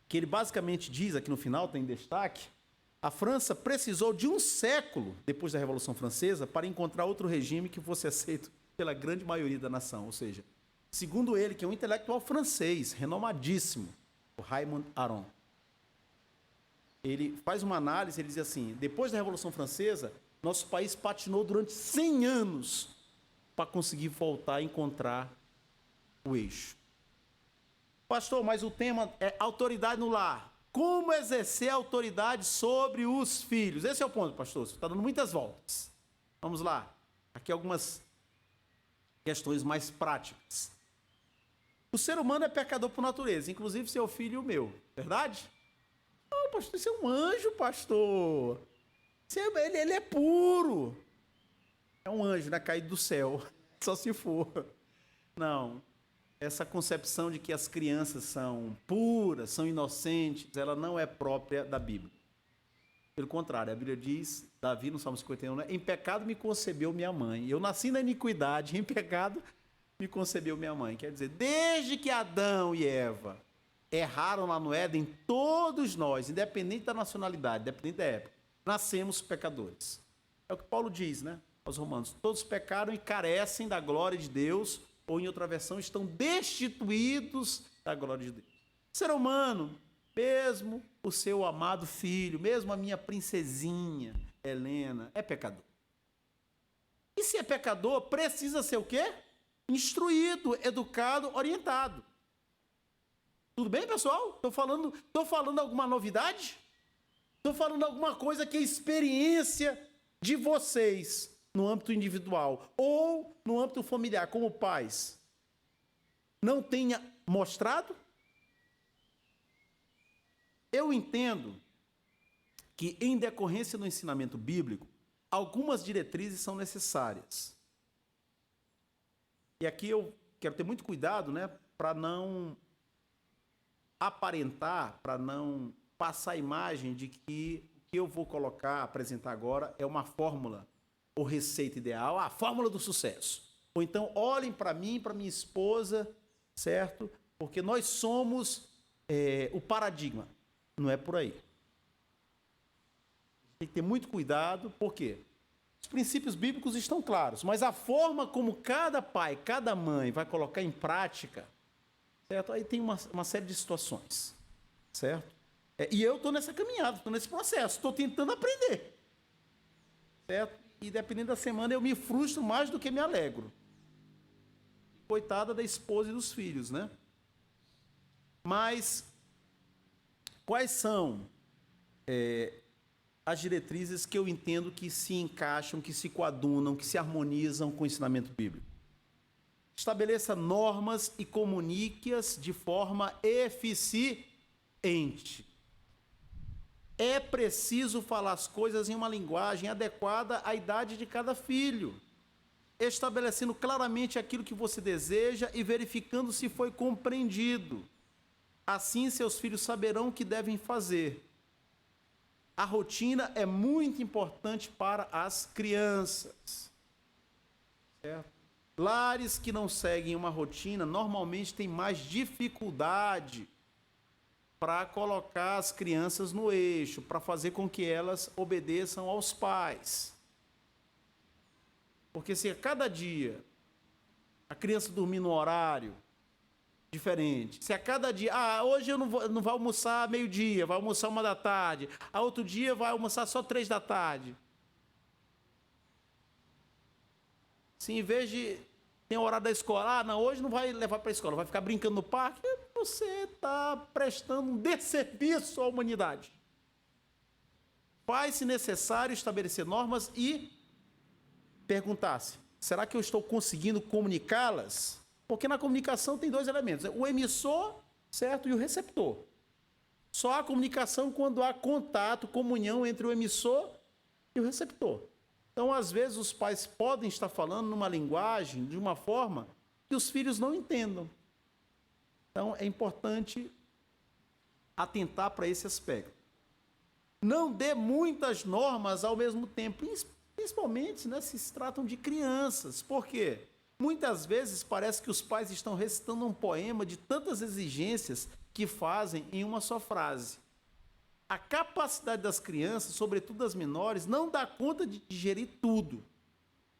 que ele basicamente diz, aqui no final, tem destaque, a França precisou de um século, depois da Revolução Francesa, para encontrar outro regime que fosse aceito pela grande maioria da nação. Ou seja, segundo ele, que é um intelectual francês, renomadíssimo, o Raymond Aron, ele faz uma análise, ele diz assim, depois da Revolução Francesa, nosso país patinou durante 100 anos para conseguir voltar a encontrar o eixo. Pastor, mas o tema é autoridade no lar. Como exercer autoridade sobre os filhos? Esse é o ponto, pastor. Você está dando muitas voltas. Vamos lá. Aqui algumas questões mais práticas. O ser humano é pecador por natureza, inclusive seu filho e o meu. Verdade? Não, pastor, isso é um anjo, pastor. Ele é puro. É um anjo, né? Caído do céu. Só se for. Não. Essa concepção de que as crianças são puras, são inocentes, ela não é própria da Bíblia. Pelo contrário, a Bíblia diz, Davi no Salmo 51, né? Em pecado me concebeu minha mãe. Eu nasci na iniquidade, em pecado me concebeu minha mãe. Quer dizer, desde que Adão e Eva erraram lá no Éden, todos nós, independente da nacionalidade, independente da época, nascemos pecadores. É o que Paulo diz, né? Aos Romanos. Todos pecaram e carecem da glória de Deus, ou em outra versão, estão destituídos da glória de Deus. Ser humano, mesmo o seu amado filho, mesmo a minha princesinha Helena, é pecador. E se é pecador, precisa ser o quê? Instruído, educado, orientado. Tudo bem, pessoal? Estou falando alguma novidade? Estou falando alguma coisa que é experiência de vocês no âmbito individual ou no âmbito familiar, como pais, não tenha mostrado? Eu entendo que, em decorrência do ensinamento bíblico, algumas diretrizes são necessárias. E aqui eu quero ter muito cuidado, né, para não aparentar, para não passar a imagem de que o que eu vou apresentar agora é uma fórmula ou receita ideal, a fórmula do sucesso. Ou então, olhem para mim, para minha esposa, certo? Porque nós somos o paradigma. Não é por aí. Tem que ter muito cuidado, por quê? Os princípios bíblicos estão claros, mas a forma como cada pai, cada mãe vai colocar em prática, certo? Aí tem uma série de situações, certo? E eu estou nessa caminhada, estou nesse processo, estou tentando aprender, certo? E dependendo da semana eu me frustro mais do que me alegro. Coitada da esposa e dos filhos, né? Mas quais são as diretrizes que eu entendo que se encaixam, que se coadunam, que se harmonizam com o ensinamento bíblico? Estabeleça normas e comunique-as de forma eficiente. É preciso falar as coisas em uma linguagem adequada à idade de cada filho, estabelecendo claramente aquilo que você deseja e verificando se foi compreendido. Assim, seus filhos saberão o que devem fazer. A rotina é muito importante para as crianças. Certo? Lares que não seguem uma rotina normalmente têm mais dificuldade para colocar as crianças no eixo, para fazer com que elas obedeçam aos pais. Porque se a cada dia a criança dormir no horário, diferente. Se a cada dia, hoje eu não vou almoçar meio-dia, vai almoçar 1 da tarde, outro dia vai almoçar só 3 da tarde. Se em vez de ter o horário da escola, não, hoje não vai levar para a escola, vai ficar brincando no parque, você está prestando um desserviço à humanidade. Faz, se necessário, estabelecer normas e perguntar-se, será que eu estou conseguindo comunicá-las? Porque na comunicação tem 2 elementos, o emissor, certo, e o receptor. Só há comunicação quando há contato, comunhão entre o emissor e o receptor. Então, às vezes, os pais podem estar falando numa linguagem, de uma forma, que os filhos não entendam. Então, é importante atentar para esse aspecto. Não dê muitas normas ao mesmo tempo, principalmente, né, se tratam de crianças. Por quê? Muitas vezes parece que os pais estão recitando um poema de tantas exigências que fazem em uma só frase. A capacidade das crianças, sobretudo das menores, não dá conta de digerir tudo.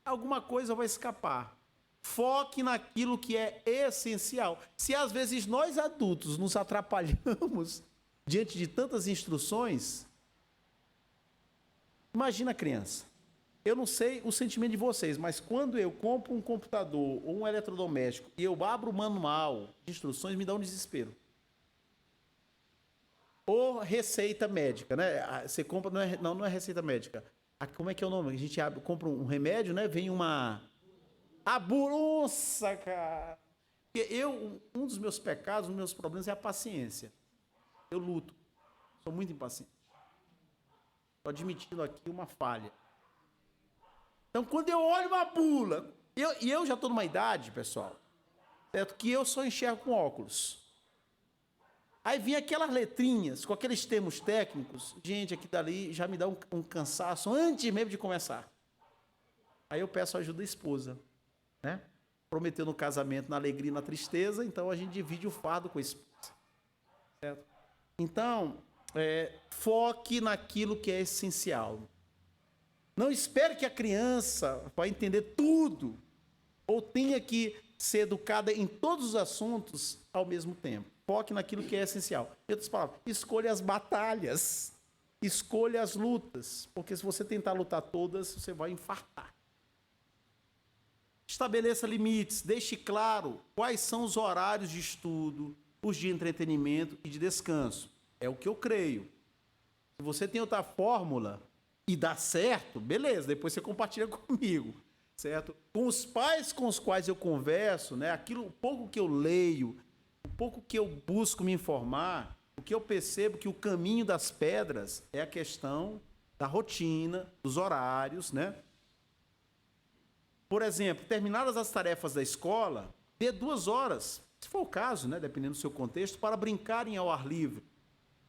Alguma coisa vai escapar. Foque naquilo que é essencial. Se às vezes nós adultos nos atrapalhamos diante de tantas instruções, imagina a criança. Eu não sei o sentimento de vocês, mas quando eu compro um computador ou um eletrodoméstico e eu abro o manual de instruções, me dá um desespero. Ou receita médica, né? Você compra, não é receita médica. Como é que é o nome? A gente compra um remédio, né? Vem uma... Nossa, cara! Um dos meus pecados, um dos meus problemas é a paciência. Eu luto. Sou muito impaciente. Estou admitindo aqui uma falha. Então, quando eu olho uma bula, eu já estou numa idade, pessoal, certo? Que eu só enxergo com óculos. Aí vem aquelas letrinhas, com aqueles termos técnicos, gente, aqui dali já me dá um cansaço antes mesmo de começar. Aí eu peço ajuda da esposa, né? Prometeu no casamento, na alegria e na tristeza, então a gente divide o fardo com a esposa. Certo? Então, foque naquilo que é essencial. Não espere que a criança vai entender tudo, ou tenha que ser educada em todos os assuntos ao mesmo tempo. Foque naquilo que é essencial. Em outras palavras, escolha as batalhas, escolha as lutas, porque se você tentar lutar todas, você vai infartar. Estabeleça limites, deixe claro quais são os horários de estudo, os de entretenimento e de descanso. É o que eu creio. Se você tem outra fórmula e dá certo, beleza, depois você compartilha comigo, certo? Com os pais com os quais eu converso, né, aquilo, o pouco que eu leio, o pouco que eu busco me informar, o que eu percebo que o caminho das pedras é a questão da rotina, dos horários, né? Por exemplo, terminadas as tarefas da escola, dê 2 horas, se for o caso, né, dependendo do seu contexto, para brincarem ao ar livre.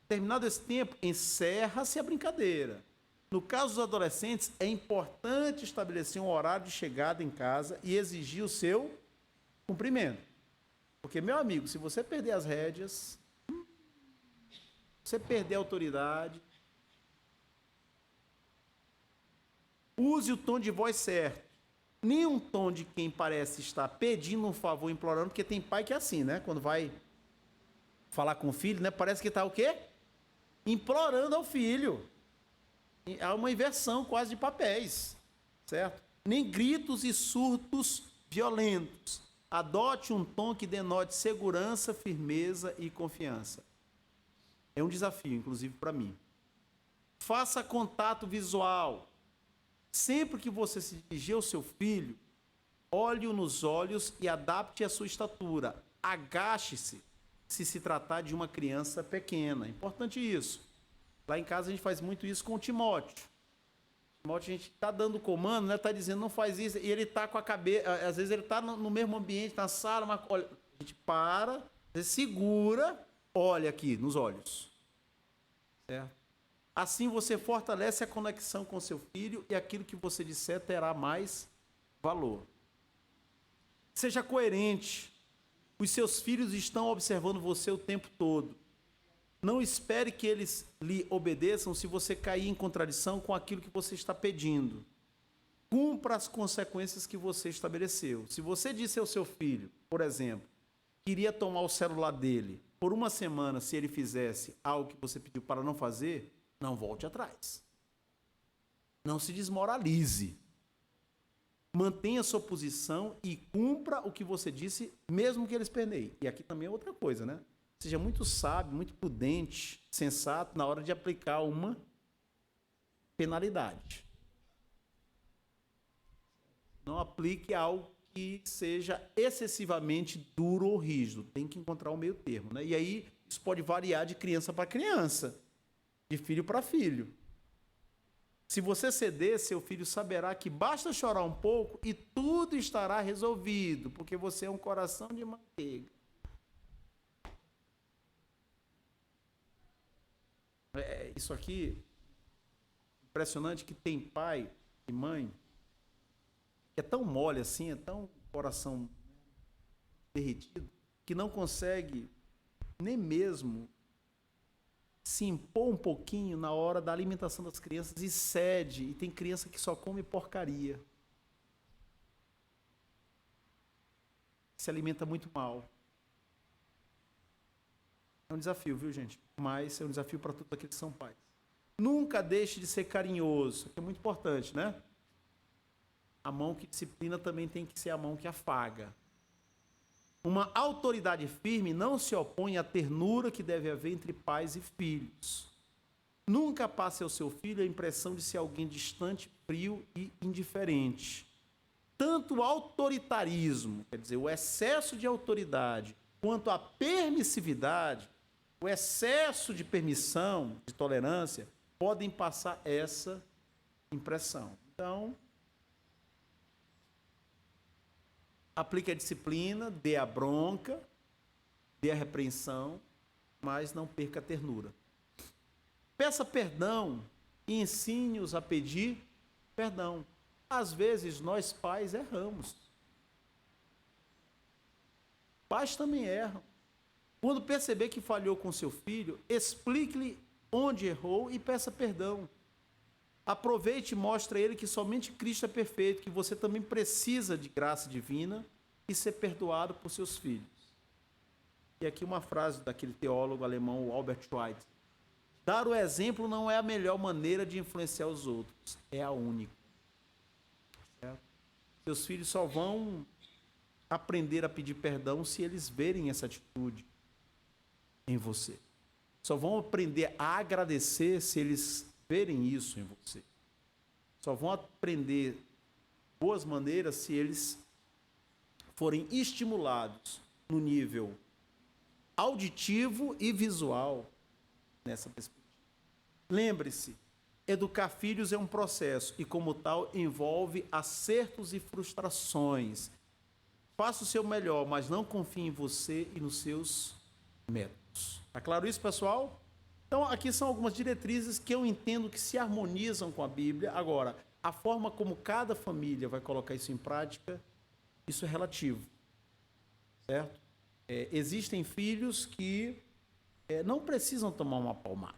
Terminado esse tempo, encerra-se a brincadeira. No caso dos adolescentes, é importante estabelecer um horário de chegada em casa e exigir o seu cumprimento. Porque, meu amigo, se você perder as rédeas, você perder a autoridade, use o tom de voz certo. Nem um tom de quem parece estar pedindo um favor, implorando, porque tem pai que é assim, né? Quando vai falar com o filho, né? Parece que está o quê? Implorando ao filho. Há uma inversão quase de papéis, certo? Nem gritos e surtos violentos. Adote um tom que denote segurança, firmeza e confiança. É um desafio, inclusive, para mim. Faça contato visual. Sempre que você se dirigir ao seu filho, olhe-o nos olhos e adapte a sua estatura. Agache-se, se tratar de uma criança pequena. É importante isso. Lá em casa a gente faz muito isso com o Timóteo. Timóteo, a gente está dando comando, né? Está dizendo, não faz isso. E ele está com a cabeça... Às vezes ele está no mesmo ambiente, na sala, mas olha, a gente para, segura, olha aqui nos olhos. Certo? Assim você fortalece a conexão com seu filho e aquilo que você disser terá mais valor. Seja coerente. Os seus filhos estão observando você o tempo todo. Não espere que eles lhe obedeçam se você cair em contradição com aquilo que você está pedindo. Cumpra as consequências que você estabeleceu. Se você disse ao seu filho, por exemplo, queria tomar o celular dele por uma semana, se ele fizesse algo que você pediu para não fazer, não volte atrás. Não se desmoralize. Mantenha sua posição e cumpra o que você disse, mesmo que eles perneiem. E aqui também é outra coisa, né? Seja muito sábio, muito prudente, sensato na hora de aplicar uma penalidade. Não aplique algo que seja excessivamente duro ou rígido. Tem que encontrar um meio termo, né? E aí isso pode variar de criança para criança, de filho para filho. Se você ceder, seu filho saberá que basta chorar um pouco e tudo estará resolvido, porque você é um coração de manteiga. Isso aqui, impressionante que tem pai e mãe que é tão mole assim, é tão coração derretido, que não consegue nem mesmo se impor um pouquinho na hora da alimentação das crianças e cede. E tem criança que só come porcaria. Se alimenta muito mal. É um desafio, viu, gente? Mas é um desafio para todos aqueles que são pais. Nunca deixe de ser carinhoso, que é muito importante, né? A mão que disciplina também tem que ser a mão que afaga. Uma autoridade firme não se opõe à ternura que deve haver entre pais e filhos. Nunca passe ao seu filho a impressão de ser alguém distante, frio e indiferente. Tanto o autoritarismo, quer dizer, o excesso de autoridade, quanto a permissividade, o excesso de permissão, de tolerância, podem passar essa impressão. Então, aplique a disciplina, dê a bronca, dê a repreensão, mas não perca a ternura. Peça perdão e ensine-os a pedir perdão. Às vezes, nós pais erramos. Pais também erram. Quando perceber que falhou com seu filho, explique-lhe onde errou e peça perdão. Aproveite e mostre a ele que somente Cristo é perfeito, que você também precisa de graça divina e ser perdoado por seus filhos. E aqui uma frase daquele teólogo alemão, Albert Schweitzer. Dar o exemplo não é a melhor maneira de influenciar os outros, é a única. Certo? Seus filhos só vão aprender a pedir perdão se eles verem essa atitude em você. Só vão aprender a agradecer se eles verem isso em você. Só vão aprender boas maneiras se eles forem estimulados no nível auditivo e visual nessa perspectiva. Lembre-se, educar filhos é um processo e, como tal, envolve acertos e frustrações. Faça o seu melhor, mas não confie em você e nos seus métodos. Está claro isso, pessoal? Então, aqui são algumas diretrizes que eu entendo que se harmonizam com a Bíblia. Agora, a forma como cada família vai colocar isso em prática, isso é relativo, certo? Existem filhos que não precisam tomar uma palmada.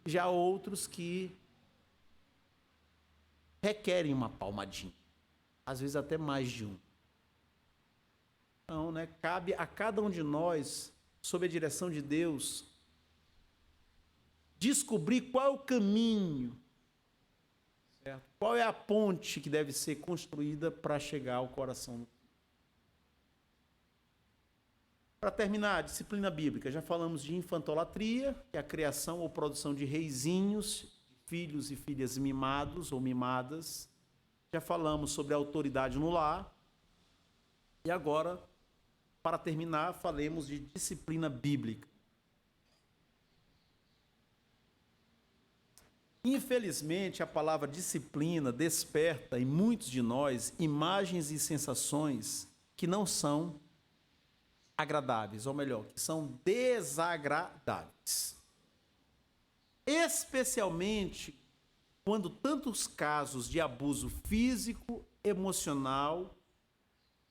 Já outros que requerem uma palmadinha, às vezes até mais de um. Então, né, cabe a cada um de nós, sob a direção de Deus, descobrir qual é o caminho, certo? Qual é a ponte que deve ser construída para chegar ao coração. Para terminar, a disciplina bíblica, já falamos de infantolatria, que é a criação ou produção de reizinhos, filhos e filhas mimados ou mimadas. Já falamos sobre a autoridade no lar. E agora, para terminar, falemos de disciplina bíblica. Infelizmente, a palavra disciplina desperta em muitos de nós imagens e sensações que não são agradáveis, ou melhor, que são desagradáveis. Especialmente quando tantos casos de abuso físico, emocional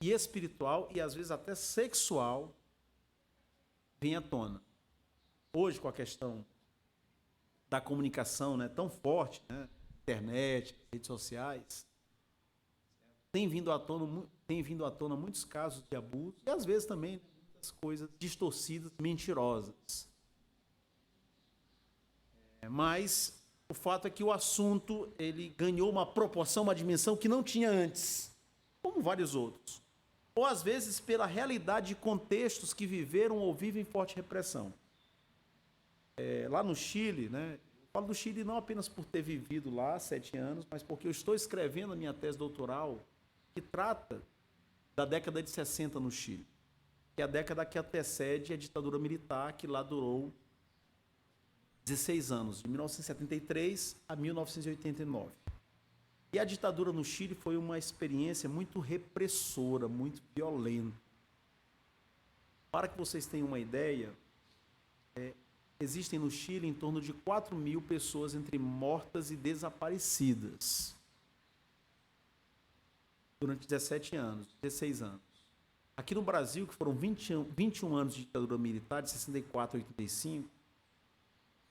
e espiritual, e às vezes até sexual, vêm à tona. Hoje, com a questão da comunicação, né, tão forte, né, internet, redes sociais, tem vindo à tona tem vindo à tona muitos casos de abuso e, às vezes, também muitas coisas distorcidas, mentirosas. Mas o fato é que o assunto ele ganhou uma proporção, uma dimensão que não tinha antes, como vários outros. Ou, às vezes, pela realidade de contextos que viveram ou vivem forte repressão. Lá no Chile, né? Eu falo do Chile não apenas por ter vivido lá 7 anos, mas porque eu estou escrevendo a minha tese doutoral que trata da década de 60 no Chile, que é a década que antecede a ditadura militar, que lá durou 16 anos, de 1973 a 1989. E a ditadura no Chile foi uma experiência muito repressora, muito violenta. Para que vocês tenham uma ideia, existem no Chile em torno de 4.000 pessoas entre mortas e desaparecidas durante 17 anos, 16 anos. Aqui no Brasil, que foram 21 anos de ditadura militar, de 64 a 85,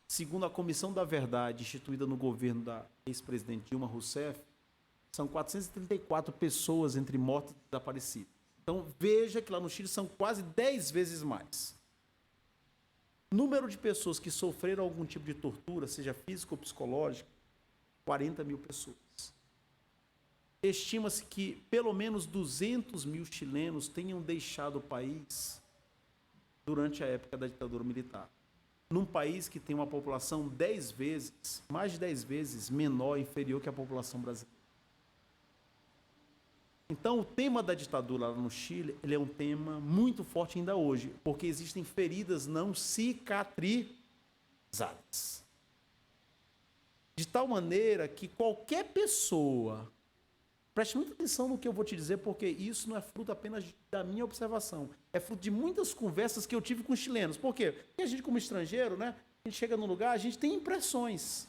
segundo a Comissão da Verdade, instituída no governo da ex-presidente Dilma Rousseff, são 434 pessoas entre mortas e desaparecidas. Então, veja que lá no Chile são quase 10 vezes mais. Número de pessoas que sofreram algum tipo de tortura, seja física ou psicológica, 40.000 pessoas. Estima-se que pelo menos 200.000 chilenos tenham deixado o país durante a época da ditadura militar. Num país que tem uma população 10 vezes, mais de 10 vezes menor, inferior que a população brasileira. Então, o tema da ditadura lá no Chile, ele é um tema muito forte ainda hoje, porque existem feridas não cicatrizadas. De tal maneira que qualquer pessoa, preste muita atenção no que eu vou te dizer, porque isso não é fruto apenas da minha observação, é fruto de muitas conversas que eu tive com os chilenos. Por quê? Porque a gente, como estrangeiro, né, a gente chega num lugar, a gente tem impressões.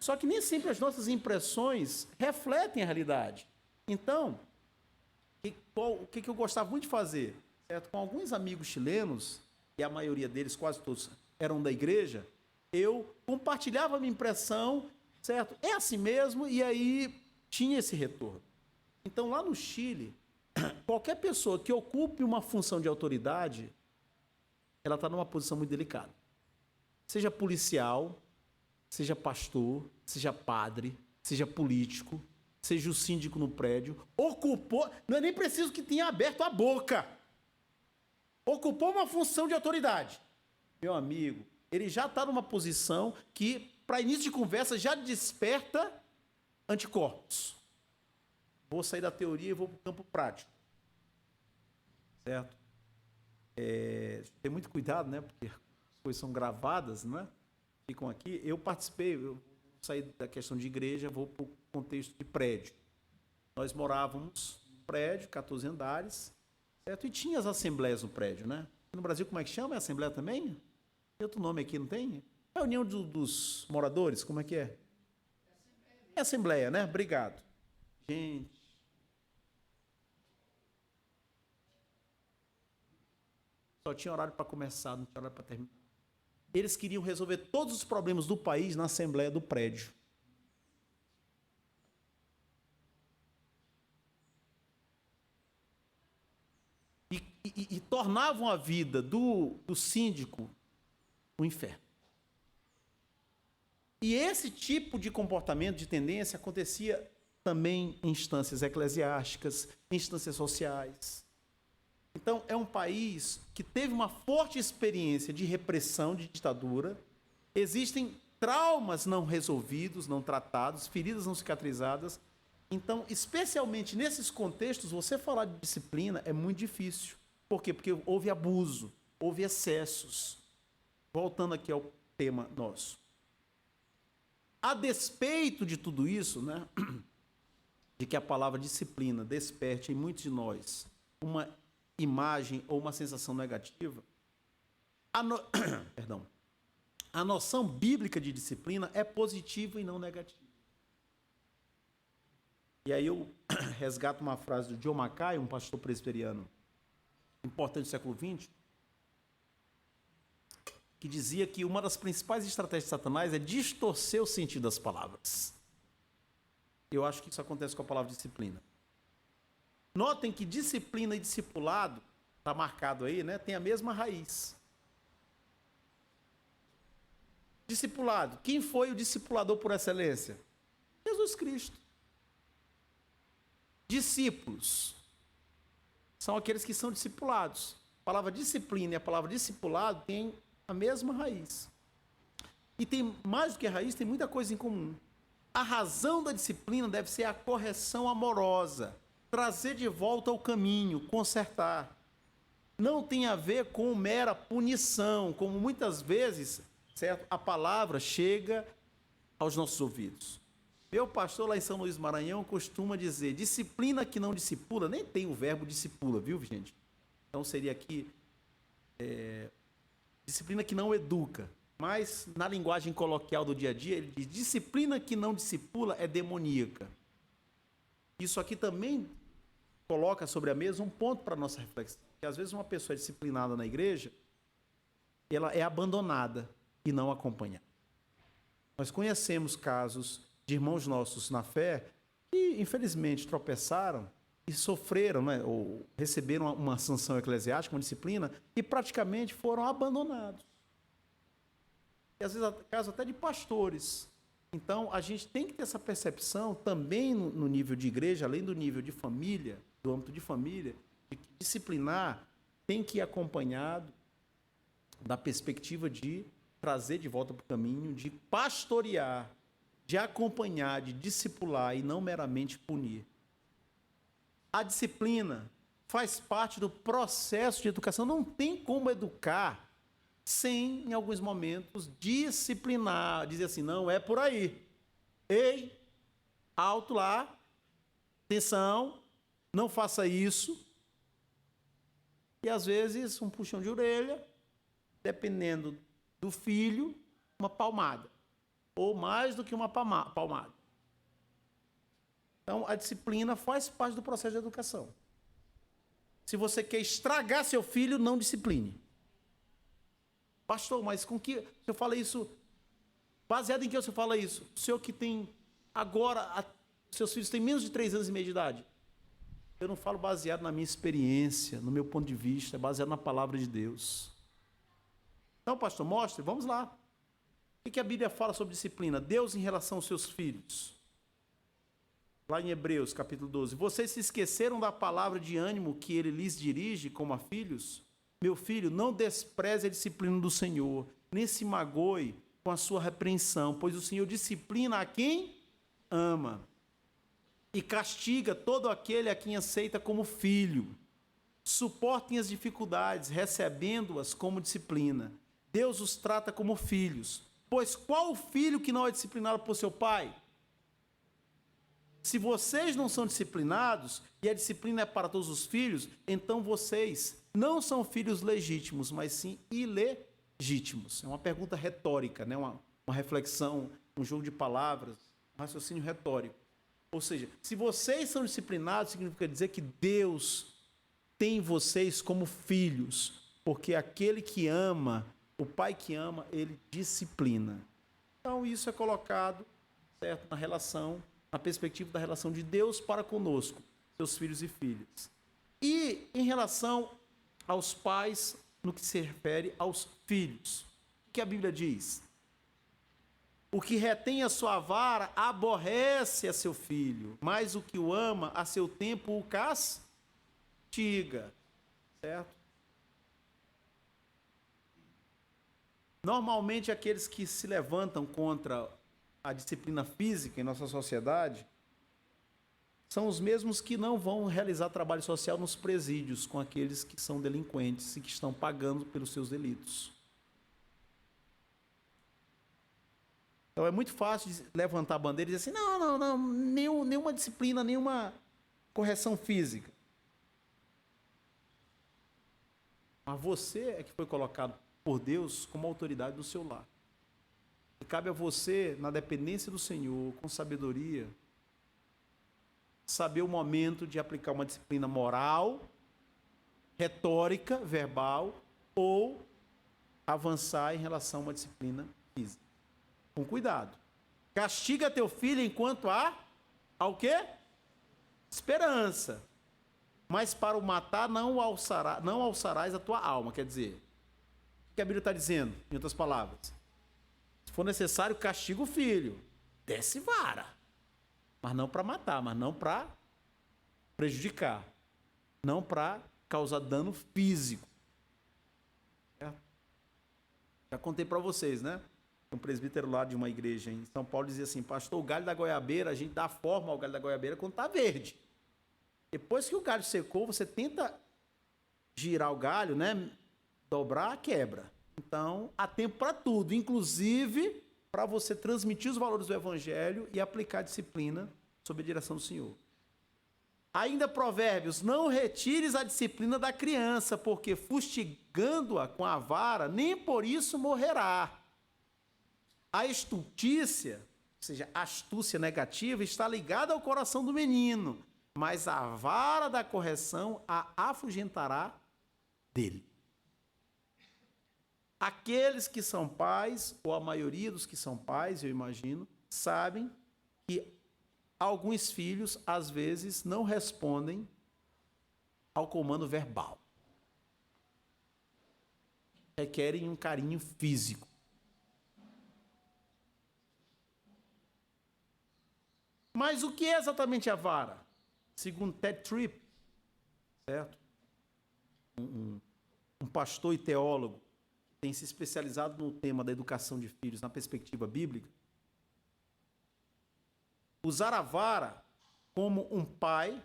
Só que nem sempre as nossas impressões refletem a realidade. Então, o que eu gostava muito de fazer? Certo? Com alguns amigos chilenos, e a maioria deles, quase todos, eram da igreja, eu compartilhava a minha impressão, certo? É assim mesmo, e aí tinha esse retorno. Então, lá no Chile, qualquer pessoa que ocupe uma função de autoridade, ela está numa posição muito delicada. Seja policial, seja pastor, seja padre, seja político, seja o síndico no prédio, ocupou, não é nem preciso que tenha aberto a boca, ocupou uma função de autoridade. Meu amigo, ele já está numa posição que, para início de conversa, já desperta anticorpos. Vou sair da teoria e vou para o campo prático. Certo? Tem muito cuidado, né? Porque as coisas são gravadas, não é? Ficam aqui. Eu participei, eu saí da questão de igreja, vou para o contexto de prédio. Nós morávamos no prédio, 14 andares, certo? E tinha as assembleias no prédio, né? No Brasil, como é que chama? É assembleia também? Tem outro nome aqui, não tem? Reunião dos moradores, como é que é? É assembleia, né? Obrigado. Gente. Só tinha horário para começar, não tinha horário para terminar. Eles queriam resolver todos os problemas do país na assembleia do prédio. E tornavam a vida do síndico um inferno. E esse tipo de comportamento, de tendência, acontecia também em instâncias eclesiásticas, em instâncias sociais. Então, é um país que teve uma forte experiência de repressão, de ditadura. Existem traumas não resolvidos, não tratados, feridas não cicatrizadas. Então, especialmente nesses contextos, você falar de disciplina é muito difícil. Por quê? Porque houve abuso, houve excessos. Voltando aqui ao tema nosso. A despeito de tudo isso, né, de que a palavra disciplina desperte em muitos de nós uma imagem ou uma sensação negativa, a noção bíblica de disciplina é positiva e não negativa. E aí eu resgato uma frase do John Mackay, um pastor presbiteriano importante do século XX, que dizia que uma das principais estratégias de Satanás é distorcer o sentido das palavras. Eu acho que isso acontece com a palavra disciplina. Notem que disciplina e discipulado, está marcado aí, né? Tem a mesma raiz. Discipulado. Quem foi o discipulador por excelência? Jesus Cristo. Discípulos são aqueles que são discipulados. A palavra disciplina e a palavra discipulado têm a mesma raiz. E tem mais do que a raiz, tem muita coisa em comum. A razão da disciplina deve ser a correção amorosa, trazer de volta ao caminho, consertar. Não tem a ver com mera punição, como muitas vezes, certo, a palavra chega aos nossos ouvidos. Meu pastor lá em São Luís Maranhão costuma dizer, disciplina que não discipula, nem tem o verbo discipula, viu, gente? Então seria aqui, disciplina que não educa. Mas, na linguagem coloquial do dia a dia, ele diz, disciplina que não discipula é demoníaca. Isso aqui também coloca sobre a mesa um ponto para a nossa reflexão. Que às vezes uma pessoa é disciplinada na igreja, ela é abandonada e não acompanhada. Nós conhecemos casos de irmãos nossos na fé que, infelizmente, tropeçaram e sofreram, né, ou receberam uma sanção eclesiástica, uma disciplina, e praticamente foram abandonados. E às vezes caso até de pastores. Então, a gente tem que ter essa percepção também no nível de igreja, além do nível de família, do âmbito de família, de que disciplinar tem que ir acompanhado da perspectiva de trazer de volta para o caminho, de pastorear, de acompanhar, de discipular e não meramente punir. A disciplina faz parte do processo de educação. Não tem como educar sem, em alguns momentos, disciplinar, dizer assim, não é por aí. Ei, alto lá, atenção, não faça isso. E, às vezes, um puxão de orelha, dependendo do filho, uma palmada. Ou mais do que uma palmada. Então, a disciplina faz parte do processo de educação. Se você quer estragar seu filho, não discipline. Pastor, mas com que o senhor fala isso? Baseado em que o senhor fala isso? O senhor que tem agora, seus filhos têm menos de 3 anos e meio de idade. Eu não falo baseado na minha experiência, no meu ponto de vista, é baseado na palavra de Deus. Então, pastor, mostre, vamos lá. O que a Bíblia fala sobre disciplina? Deus em relação aos seus filhos. Lá em Hebreus, capítulo 12. Vocês se esqueceram da palavra de ânimo que ele lhes dirige como a filhos? Meu filho, não despreze a disciplina do Senhor, nem se magoe com a sua repreensão, pois o Senhor disciplina a quem ama e castiga todo aquele a quem aceita como filho. Suportem as dificuldades, recebendo-as como disciplina. Deus os trata como filhos. Pois qual o filho que não é disciplinado por seu pai? Se vocês não são disciplinados, e a disciplina é para todos os filhos, então vocês não são filhos legítimos, mas sim ilegítimos. É uma pergunta retórica, né? uma reflexão, um jogo de palavras, um raciocínio retórico. Ou seja, se vocês são disciplinados, significa dizer que Deus tem vocês como filhos, porque aquele que ama, o pai que ama, ele disciplina. Então, isso é colocado, certo, na relação, na perspectiva da relação de Deus para conosco, seus filhos e filhas. E em relação aos pais, no que se refere aos filhos, o que a Bíblia diz? O que retém a sua vara aborrece a seu filho, mas o que o ama, a seu tempo o castiga. Certo? Normalmente, aqueles que se levantam contra a disciplina física em nossa sociedade são os mesmos que não vão realizar trabalho social nos presídios com aqueles que são delinquentes e que estão pagando pelos seus delitos. Então é muito fácil de levantar a bandeira e dizer assim, não, nenhuma disciplina, nenhuma correção física. Mas você é que foi colocado por Deus como autoridade do seu lar. E cabe a você, na dependência do Senhor, com sabedoria, saber o momento de aplicar uma disciplina moral, retórica, verbal, ou avançar em relação a uma disciplina física. Com cuidado. Castiga teu filho enquanto há, ao quê? Esperança. mas para o matar não alçarás a tua alma. Quer dizer, o que a Bíblia está dizendo, em outras palavras? Se for necessário, castiga o filho, desce vara, mas não para matar, mas não para prejudicar, não para causar dano físico. Já contei para vocês, né? Um presbítero lá de uma igreja em São Paulo dizia assim: pastor, o galho da goiabeira, a gente dá forma ao galho da goiabeira quando está verde. Depois que o galho secou, você tenta girar o galho, né? Dobrar, quebra. Então, há tempo para tudo, inclusive para você transmitir os valores do evangelho e aplicar a disciplina sob a direção do Senhor. Ainda Provérbios: não retires a disciplina da criança, porque fustigando-a com a vara, nem por isso morrerá. A estultícia, ou seja, a astúcia negativa, está ligada ao coração do menino, mas a vara da correção a afugentará dele. Aqueles que são pais, ou a maioria dos que são pais, eu imagino, sabem que alguns filhos, às vezes, não respondem ao comando verbal. Requerem um carinho físico. Mas o que é exatamente a vara? Segundo Ted Tripp, certo? Um pastor e teólogo que tem se especializado no tema da educação de filhos na perspectiva bíblica, usar a vara como um pai,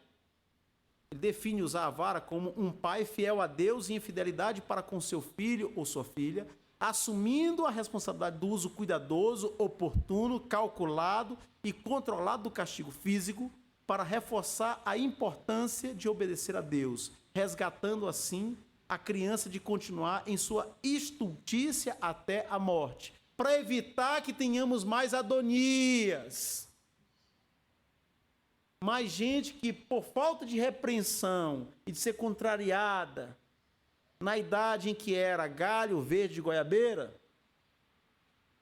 ele define usar a vara como um pai fiel a Deus e em fidelidade para com seu filho ou sua filha, assumindo a responsabilidade do uso cuidadoso, oportuno, calculado e controlado do castigo físico para reforçar a importância de obedecer a Deus, resgatando assim a criança de continuar em sua estultícia até a morte, para evitar que tenhamos mais Adonias, mais gente que, por falta de repreensão e de ser contrariada, na idade em que era galho verde de goiabeira,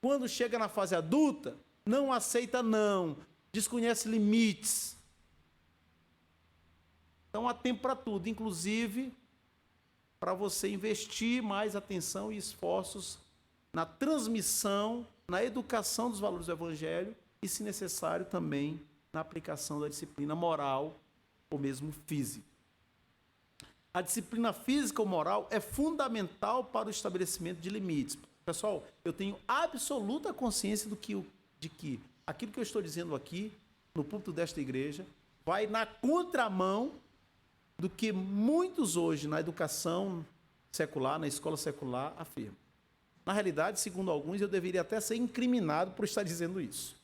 quando chega na fase adulta, não aceita não, desconhece limites. Então há tempo para tudo, inclusive para você investir mais atenção e esforços na transmissão, na educação dos valores do Evangelho e, se necessário, também na aplicação da disciplina moral ou mesmo física. A disciplina física ou moral é fundamental para o estabelecimento de limites. Pessoal, eu tenho absoluta consciência de que aquilo que eu estou dizendo aqui, no púlpito desta igreja, vai na contramão do que muitos hoje na educação secular, na escola secular, afirmam. Na realidade, segundo alguns, eu deveria até ser incriminado por estar dizendo isso.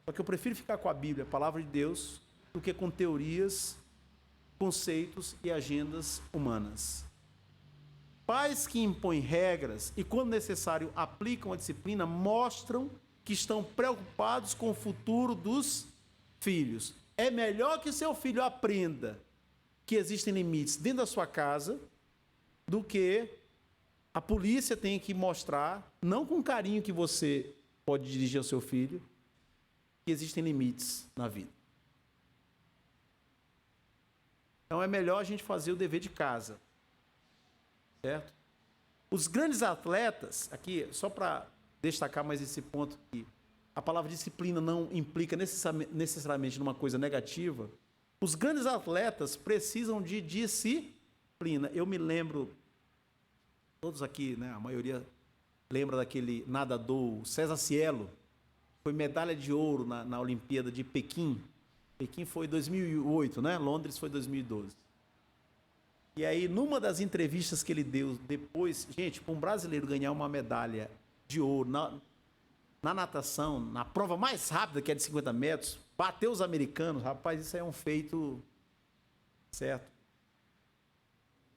Só que eu prefiro ficar com a Bíblia, a palavra de Deus, do que com teorias, conceitos e agendas humanas. Pais que impõem regras e, quando necessário, aplicam a disciplina, mostram que estão preocupados com o futuro dos filhos. É melhor que seu filho aprenda que existem limites dentro da sua casa do que a polícia tenha que mostrar, não com carinho que você pode dirigir ao seu filho, que existem limites na vida. Então é melhor a gente fazer o dever de casa, certo? Os grandes atletas, aqui, só para destacar mais esse ponto, que a palavra disciplina não implica necessariamente numa coisa negativa, os grandes atletas precisam de disciplina. Eu me lembro, todos aqui, né, a maioria lembra daquele nadador César Cielo, foi medalha de ouro na Olimpíada de Pequim. Pequim foi 2008, né? Londres foi 2012. E aí, numa das entrevistas que ele deu depois, gente, para um brasileiro ganhar uma medalha de ouro na natação, na prova mais rápida, que é de 50 metros, bater os americanos, rapaz, isso aí é um feito, certo?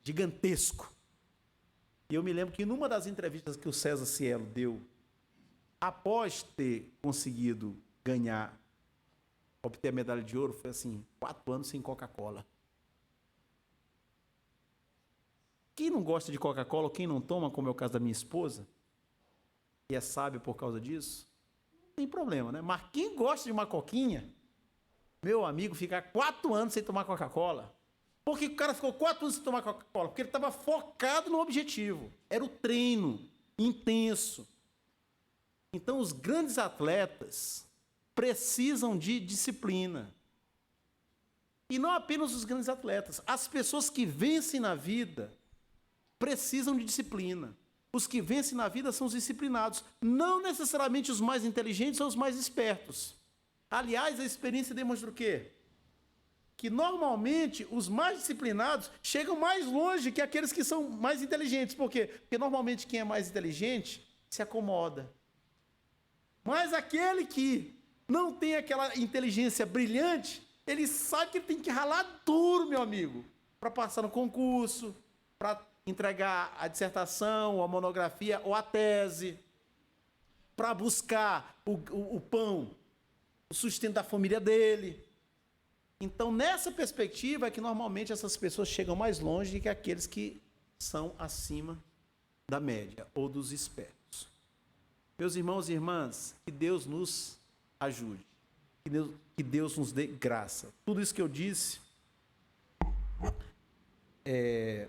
Gigantesco. E eu me lembro que numa das entrevistas que o César Cielo deu, após ter conseguido obter a medalha de ouro, foi assim, 4 anos sem Coca-Cola. Quem não gosta de Coca-Cola, quem não toma, como é o caso da minha esposa, e é sábio por causa disso, não tem problema, né? Mas quem gosta de uma coquinha, meu amigo, ficar 4 anos sem tomar Coca-Cola, Por que o cara ficou 4 anos sem tomar Coca-Cola? Porque ele estava focado no objetivo. Era o treino intenso. Então, os grandes atletas precisam de disciplina. E não apenas os grandes atletas. As pessoas que vencem na vida precisam de disciplina. Os que vencem na vida são os disciplinados. Não necessariamente os mais inteligentes ou os mais espertos. Aliás, a experiência demonstra o quê? Que normalmente os mais disciplinados chegam mais longe que aqueles que são mais inteligentes. Por quê? Porque normalmente quem é mais inteligente se acomoda. Mas aquele que não tem aquela inteligência brilhante, ele sabe que ele tem que ralar duro, meu amigo, para passar no concurso, para entregar a dissertação, a monografia ou a tese, para buscar o pão, o sustento da família dele. Então, nessa perspectiva é que normalmente essas pessoas chegam mais longe do que aqueles que são acima da média ou dos espertos. Meus irmãos e irmãs, que Deus nos ajude, que Deus nos dê graça. Tudo isso que eu disse é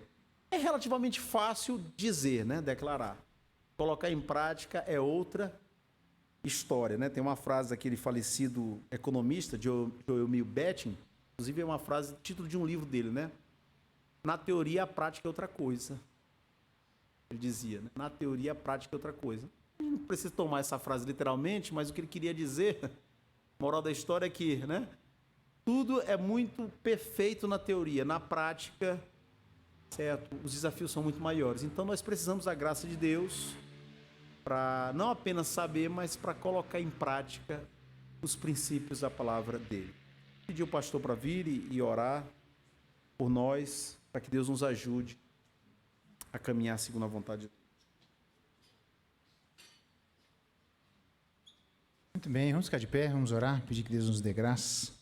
relativamente fácil dizer, né? Declarar. Colocar em prática é outra história, né? Tem uma frase daquele falecido economista, Joel Betting, inclusive é uma frase, título de um livro dele, né? Na teoria, a prática é outra coisa. Ele dizia, né? Na teoria, a prática é outra coisa. Não precisa tomar essa frase literalmente, mas o que ele queria dizer, moral da história é que, né? Tudo é muito perfeito na teoria, na prática, certo? Os desafios são muito maiores. Então, nós precisamos da graça de Deus para não apenas saber, mas para colocar em prática os princípios da palavra dele. Pedi o pastor para vir e orar por nós, para que Deus nos ajude a caminhar segundo a vontade de Deus. Muito bem, vamos ficar de pé, vamos orar, pedir que Deus nos dê graça,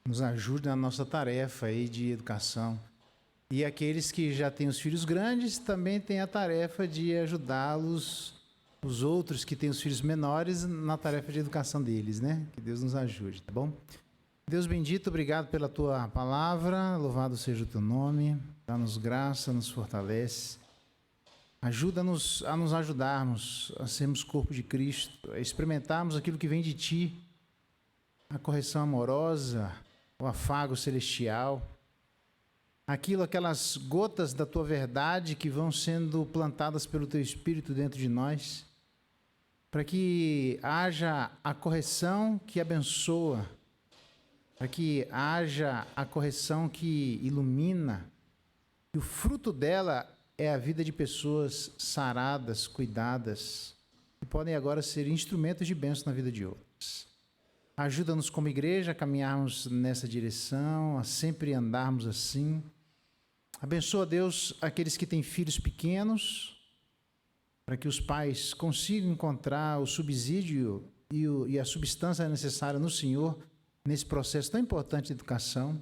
nos ajude na nossa tarefa aí de educação. E aqueles que já têm os filhos grandes também têm a tarefa de ajudá-los, os outros que têm os filhos menores, na tarefa de educação deles, né? Que Deus nos ajude, tá bom? Deus bendito, obrigado pela tua palavra, louvado seja o teu nome, dá-nos graça, nos fortalece. Ajuda-nos a nos ajudarmos a sermos corpo de Cristo, a experimentarmos aquilo que vem de Ti, a correção amorosa, o afago celestial, aquelas gotas da Tua verdade que vão sendo plantadas pelo Teu Espírito dentro de nós, para que haja a correção que abençoa, para que haja a correção que ilumina, e o fruto dela é a vida de pessoas saradas, cuidadas, que podem agora ser instrumentos de bênção na vida de outros. Ajuda-nos como igreja a caminharmos nessa direção, a sempre andarmos assim. Abençoa, Deus, aqueles que têm filhos pequenos, para que os pais consigam encontrar o subsídio e a substância necessária no Senhor, nesse processo tão importante de educação.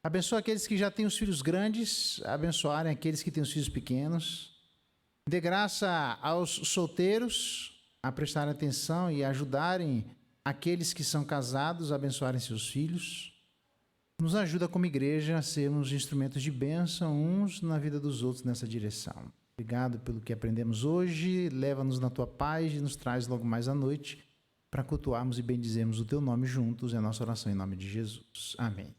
Abençoa aqueles que já têm os filhos grandes, abençoarem aqueles que têm os filhos pequenos. Dê graça aos solteiros a prestarem atenção e ajudarem aqueles que são casados a abençoarem seus filhos. Nos ajuda como igreja a sermos instrumentos de bênção uns na vida dos outros nessa direção. Obrigado pelo que aprendemos hoje, leva-nos na tua paz e nos traz logo mais à noite para cultuarmos e bendizermos o teu nome juntos. É a nossa oração em nome de Jesus. Amém.